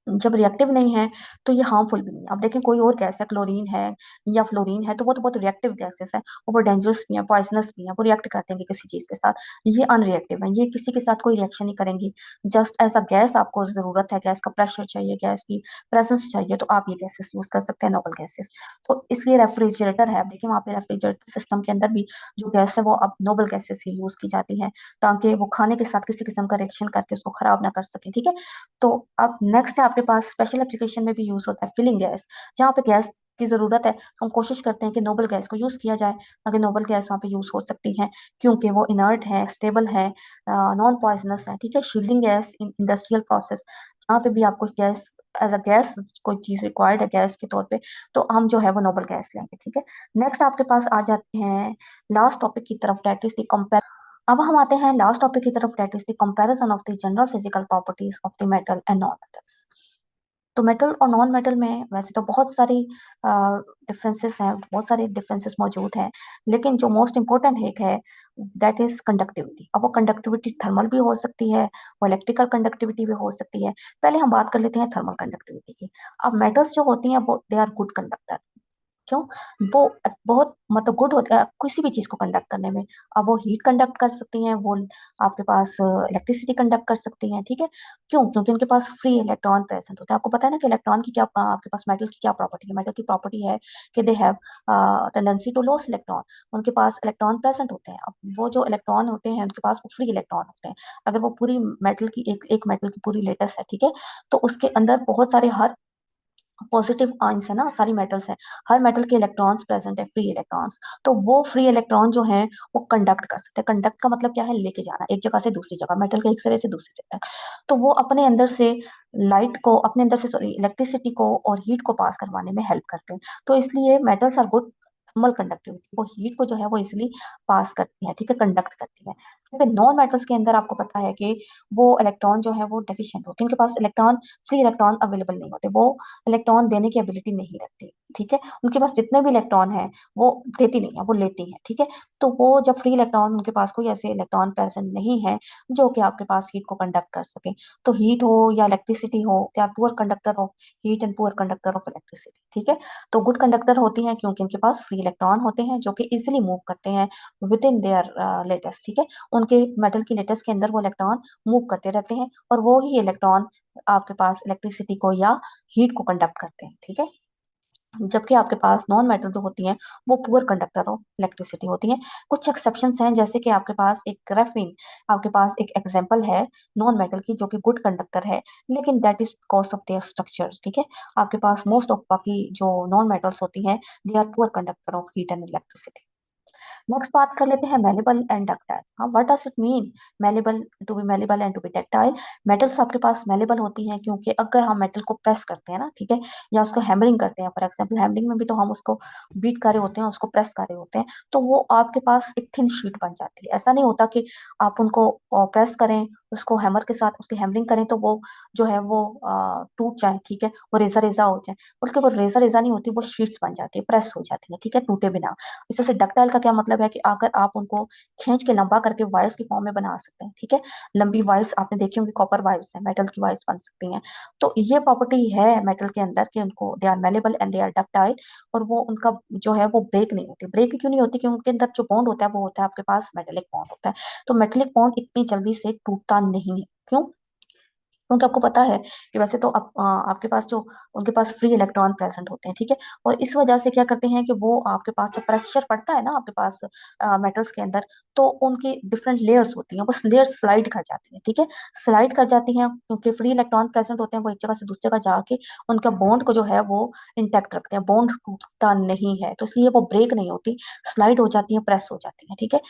जब रिएक्टिव नहीं है तो ये हार्मफुल भी नहीं है। अब देखें कोई और गैस है, क्लोरीन है या फ्लोरीन है, तो वो तो बहुत रिएक्टिव गैसेस है, वो डेंजरस भी है, पॉइजनस भी है, वो रिएक्ट करते हैं किसी चीज के साथ। ये अनरिएक्टिव है, ये किसी के साथ कोई रिएक्शन नहीं करेंगी। जस्ट ऐसा गैस आपको जरूरत है, गैस का प्रेशर चाहिए, गैस की प्रेजेंस चाहिए, तो आप ये गैसेस यूज कर सकते हैं, नोबल गैसेस। तो इसलिए रेफ्रिजरेटर है, देखिए वहाँ पे रेफ्रिजरेटर सिस्टम के अंदर भी जो गैस है वो अब नोबल गैसेस ही यूज की जाती है, ताकि वो खाने के साथ किसी किस्म का रिएक्शन करके उसको खराब ना कर सके, ठीक है। तो अब नेक्स्ट है आपके पास स्पेशल एप्लीकेशन में भी यूज होता है फिलिंग गैस। जहाँ पे गैस की जरूरत है तो हम कोशिश करते हैं कि नोबल गैस को यूज किया जाए, ताकि नोबल गैस वहाँ पे यूज हो सकती है, क्योंकि वो इनर्ट है, स्टेबल है, नॉन पॉइजनस है, ठीक है। Shielding gas in industrial process, यहाँ पे भी आपको गैस एज अ गैस कोई चीज रिक्वायर्ड है गैस के तौर पे, तो हम जो है वो नोबल गैस लेंगे, ठीक है। नेक्स्ट आपके पास आ जाते हैं लास्ट टॉपिक की तरफ, दैट इज द, अब हम आते हैं लास्ट टॉपिक की तरफ, that is the comparison of the general physical properties of the metal and non metals. तो मेटल और नॉन मेटल में वैसे तो बहुत सारी डिफरेंसेस हैं, बहुत सारे डिफरेंसेस मौजूद हैं, लेकिन जो मोस्ट इंपॉर्टेंट एक है दैट इज कंडक्टिविटी। अब वो कंडक्टिविटी थर्मल भी हो सकती है, वो इलेक्ट्रिकल कंडक्टिविटी भी हो सकती है। पहले हम बात कर लेते हैं थर्मल कंडक्टिविटी की। अब मेटल्स जो होती हैं वो दे आर गुड कंडक्टर, क्यों? वो बहुत मतलब गुड होते हैं किसी भी चीज़ को कंडक्ट करने में। अब वो हीट कंडक्ट कर सकती हैं, वो आपके पास इलेक्ट्रिसिटी कंडक्ट कर सकती हैं, ठीक है? क्यों? क्योंकि उनके पास फ्री इलेक्ट्रॉन प्रेज़ेंट होते हैं। आपको पता है ना कि इलेक्ट्रॉन की क्या आपके पास मेटल की क्या प्रॉपर्टी है? मेटल की प्रॉपर्टी है कि they have tendency to loss electron. उनके पास इलेक्ट्रॉन प्रेज़ेंट होते हैं। अब वो जो इलेक्ट्रॉन होते हैं, उनके पास वो फ्री इलेक्ट्रॉन होते हैं। अगर वो पूरी मेटल की एक मेटल की पूरी लेटेस है, ठीक है? तो उसके अंदर बहुत सारे हर पॉजिटिव आयंस है ना, सारी मेटल्स हैं, हर मेटल के इलेक्ट्रॉन्स प्रेजेंट है, फ्री इलेक्ट्रॉन्स। तो वो फ्री इलेक्ट्रॉन जो है वो कंडक्ट कर सकते हैं। कंडक्ट का मतलब क्या है? लेके जाना एक जगह से दूसरी जगह, मेटल के एक सिरे से दूसरे सिरे तक। तो वो अपने अंदर से लाइट को, अपने अंदर से सॉरी इलेक्ट्रिसिटी को और हीट को पास करवाने में हेल्प करते हैं। तो इसलिए metals are good thermal conductivity, वो हीट को जो है वो इजिली पास करती है, ठीक है, कंडक्ट करती है। क्योंकि नॉन मेटल्स के अंदर आपको पता है कि वो इलेक्ट्रॉन जो है वो डेफिशिएंट होते हैं, उनके पास इलेक्ट्रॉन फ्री इलेक्ट्रॉन अवेलेबल नहीं होते, वो इलेक्ट्रॉन देने की एबिलिटी नहीं रखती, ठीक है। उनके पास जितने भी इलेक्ट्रॉन है वो देती नहीं है, वो लेती है, ठीक है। तो वो जब फ्री इलेक्ट्रॉन, उनके पास कोई ऐसे इलेक्ट्रॉन प्रेजेंट नहीं है जो कि आपके पास हीट को कंडक्ट कर सके। तो हीट हो या इलेक्ट्रिसिटी हो, they are poor conductor of heat and poor conductor of electricity, ठीक है। तो गुड कंडक्टर होती हैं क्योंकि इनके पास फ्री इलेक्ट्रॉन होते हैं जो कि इजिली मूव करते हैं विद इन देयर लेटेस्ट, ठीक है। उनके मेटल की लेटेस्ट के अंदर वो इलेक्ट्रॉन मूव करते रहते हैं और वो ही इलेक्ट्रॉन आपके पास इलेक्ट्रिसिटी को या हीट को कंडक्ट करते हैं, ठीक है। जबकि आपके पास नॉन मेटल जो होती हैं वो पुअर कंडक्टर ऑफ इलेक्ट्रिसिटी होती हैं। कुछ एक्सेप्शंस हैं, जैसे कि आपके पास एक ग्राफीन, आपके पास एक एग्जांपल है नॉन मेटल की जो कि गुड कंडक्टर है, लेकिन that is because of their structure, ठीक है। आपके पास मोस्ट ऑफ बाकी जो नॉन मेटल्स होती हैं they are poor conductor of heat and electricity. Next बात कर लेते हैं मेलेबल एंड डक्टाइल। हाँ, what does it mean malleable? To be malleable and to be ductile, metals आपके पास मेलेबल होती हैं क्योंकि अगर हम मेटल को प्रेस करते हैं ना, ठीक है, या उसको हैमरिंग करते हैं, फॉर एग्जांपल हैमरिंग में भी तो हम उसको बीट कर रहे होते हैं, उसको प्रेस कर रहे होते हैं, तो वो आपके पास एक थिन शीट बन जाती है। ऐसा नहीं होता कि आप उनको प्रेस करें, उसको हैमर के साथ उसकी हैमरिंग करें तो वो जो है वो टूट जाए, ठीक है, वो रेजा रेजा हो जाए, बल्कि वो रेजा रेजा नहीं होती, वो शीट्स बन जाती है, प्रेस हो जाती है, ठीक है, टूटे बिना। इससे से डक्टाइल का क्या मतलब है कि अगर आप उनको खींच के लंबा करके वायर्स की फॉर्म में बना सकते हैं, ठीक है। लंबी वायर्स आपने देखी होंगी, कॉपर वायर्स है, मेटल की वायर्स बन सकती हैं। तो ये प्रॉपर्टी है मेटल के अंदर कि उनको they are malleable and they are ductile, और वो उनका जो है वो ब्रेक नहीं होती। ब्रेक क्यों नहीं होती? क्योंकि उनके अंदर जो बॉन्ड होता है वो होता है आपके पास मेटेलिक बॉन्ड होता है। तो मेटेलिक बॉन्ड इतनी जल्दी से टूटता नहीं है। क्यों? क्योंकि आपको पता है कि वैसे तो आपके पास जो उनके पास फ्री इलेक्ट्रॉन प्रेजेंट होते हैं, ठीक है। और इस वजह से क्या करते हैं कि वो आपके पास जब प्रेशर पड़ता है ना आपके पास मेटल्स के अंदर, तो उनकी डिफरेंट लेयर्स होती हैं, वो लेयर्स स्लाइड कर जाती हैं, ठीक है। स्लाइड कर जाती हैं क्योंकि फ्री इलेक्ट्रॉन प्रेजेंट होते हैं, वो एक जगह से दूसरी जगह जाके उनका बॉन्ड को जो है वो इंटैक्ट रखते हैं, बॉन्ड टूटता नहीं है, तो इसलिए वो ब्रेक नहीं होती, स्लाइड हो जाती है, प्रेस हो जाती है, ठीक है।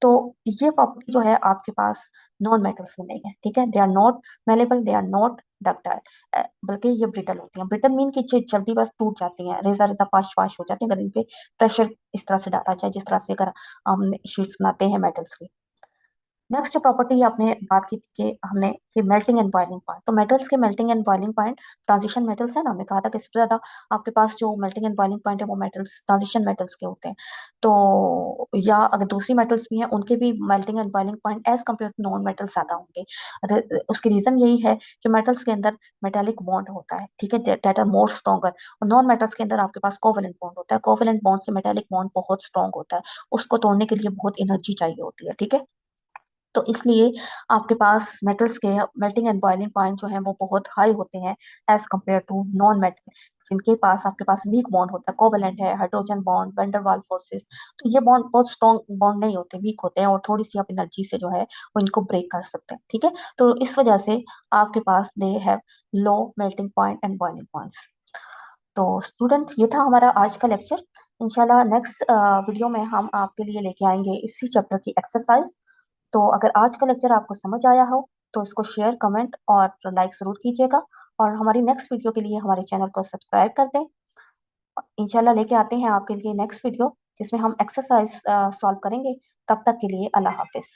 तो ये प्रॉपर्टी जो है आपके पास नॉन मेटल्स में नहीं है, ठीक है। They are not malleable, they are not ductile, बल्कि ये ब्रिटल होती हैं। ब्रिटल मीन की जल्दी बस टूट जाती हैं, रेजा रेजा पाश पाश हो जाती हैं अगर इन पे प्रेशर इस तरह से डाला जाए, जिस तरह से अगर हम शीट्स बनाते हैं मेटल्स की। नेक्स्ट जो प्रॉपर्टी आपने बात की थी कि हमने कि मेल्टिंग एंड बॉइलिंग पॉइंट, तो मेटल्स के melting and boiling point transition metals है ना, हमने कहा था कि सबसे ज्यादा आपके पास जो मेल्टिंग एंड बॉइलिंग पॉइंट है वो मेटल्स ट्रांजिशन मेटल्स के होते हैं। तो या अगर दूसरी मेटल्स भी हैं उनके भी melting and boiling point as compare to non metals ज्यादा होंगे। उसकी रीजन यही है कि मेटल्स के अंदर मेटेलिक बॉन्ड होता है, ठीक है, दैट आर मोर स्ट्रॉन्गर, और नॉन मेटल्स के अंदर आपके पास कोवेलेंट बॉन्ड होता है। कोवेलेंट बॉन्ड से मेटेलिक बॉन्ड बहुत स्ट्रॉन्ग होता है, उसको तोड़ने के लिए बहुत एनर्जी चाहिए होती है, ठीक है। तो इसलिए आपके पास मेटल्स के मेल्टिंग एंड बॉइलिंग पॉइंट जो है वो बहुत हाई होते हैं as compare to non metal, जिनके पास आपके पास वीक बॉन्ड होता है, कोवेलेंट है, हाइड्रोजन बॉन्ड, वैंडरवाल फोर्सेस। तो ये बॉन्ड बहुत स्ट्रॉन्ग बॉन्ड नहीं होते, वीक होते हैं, और थोड़ी सी आप एनर्जी से जो है वो इनको ब्रेक कर सकते हैं, ठीक है। तो इस वजह से आपके पास they have low melting point and boiling points. तो स्टूडेंट, ये था हमारा आज का लेक्चर। इंशाल्लाह नेक्स्ट वीडियो में हम आपके लिए लेके आएंगे इसी चैप्टर की एक्सरसाइज। तो अगर आज का लेक्चर आपको समझ आया हो तो इसको शेयर, कमेंट और लाइक जरूर कीजिएगा, और हमारी नेक्स्ट वीडियो के लिए हमारे चैनल को सब्सक्राइब कर दें। इंशाल्लाह लेके आते हैं आपके लिए नेक्स्ट वीडियो जिसमें हम एक्सरसाइज सॉल्व करेंगे। तब तक के लिए अल्लाह हाफिज।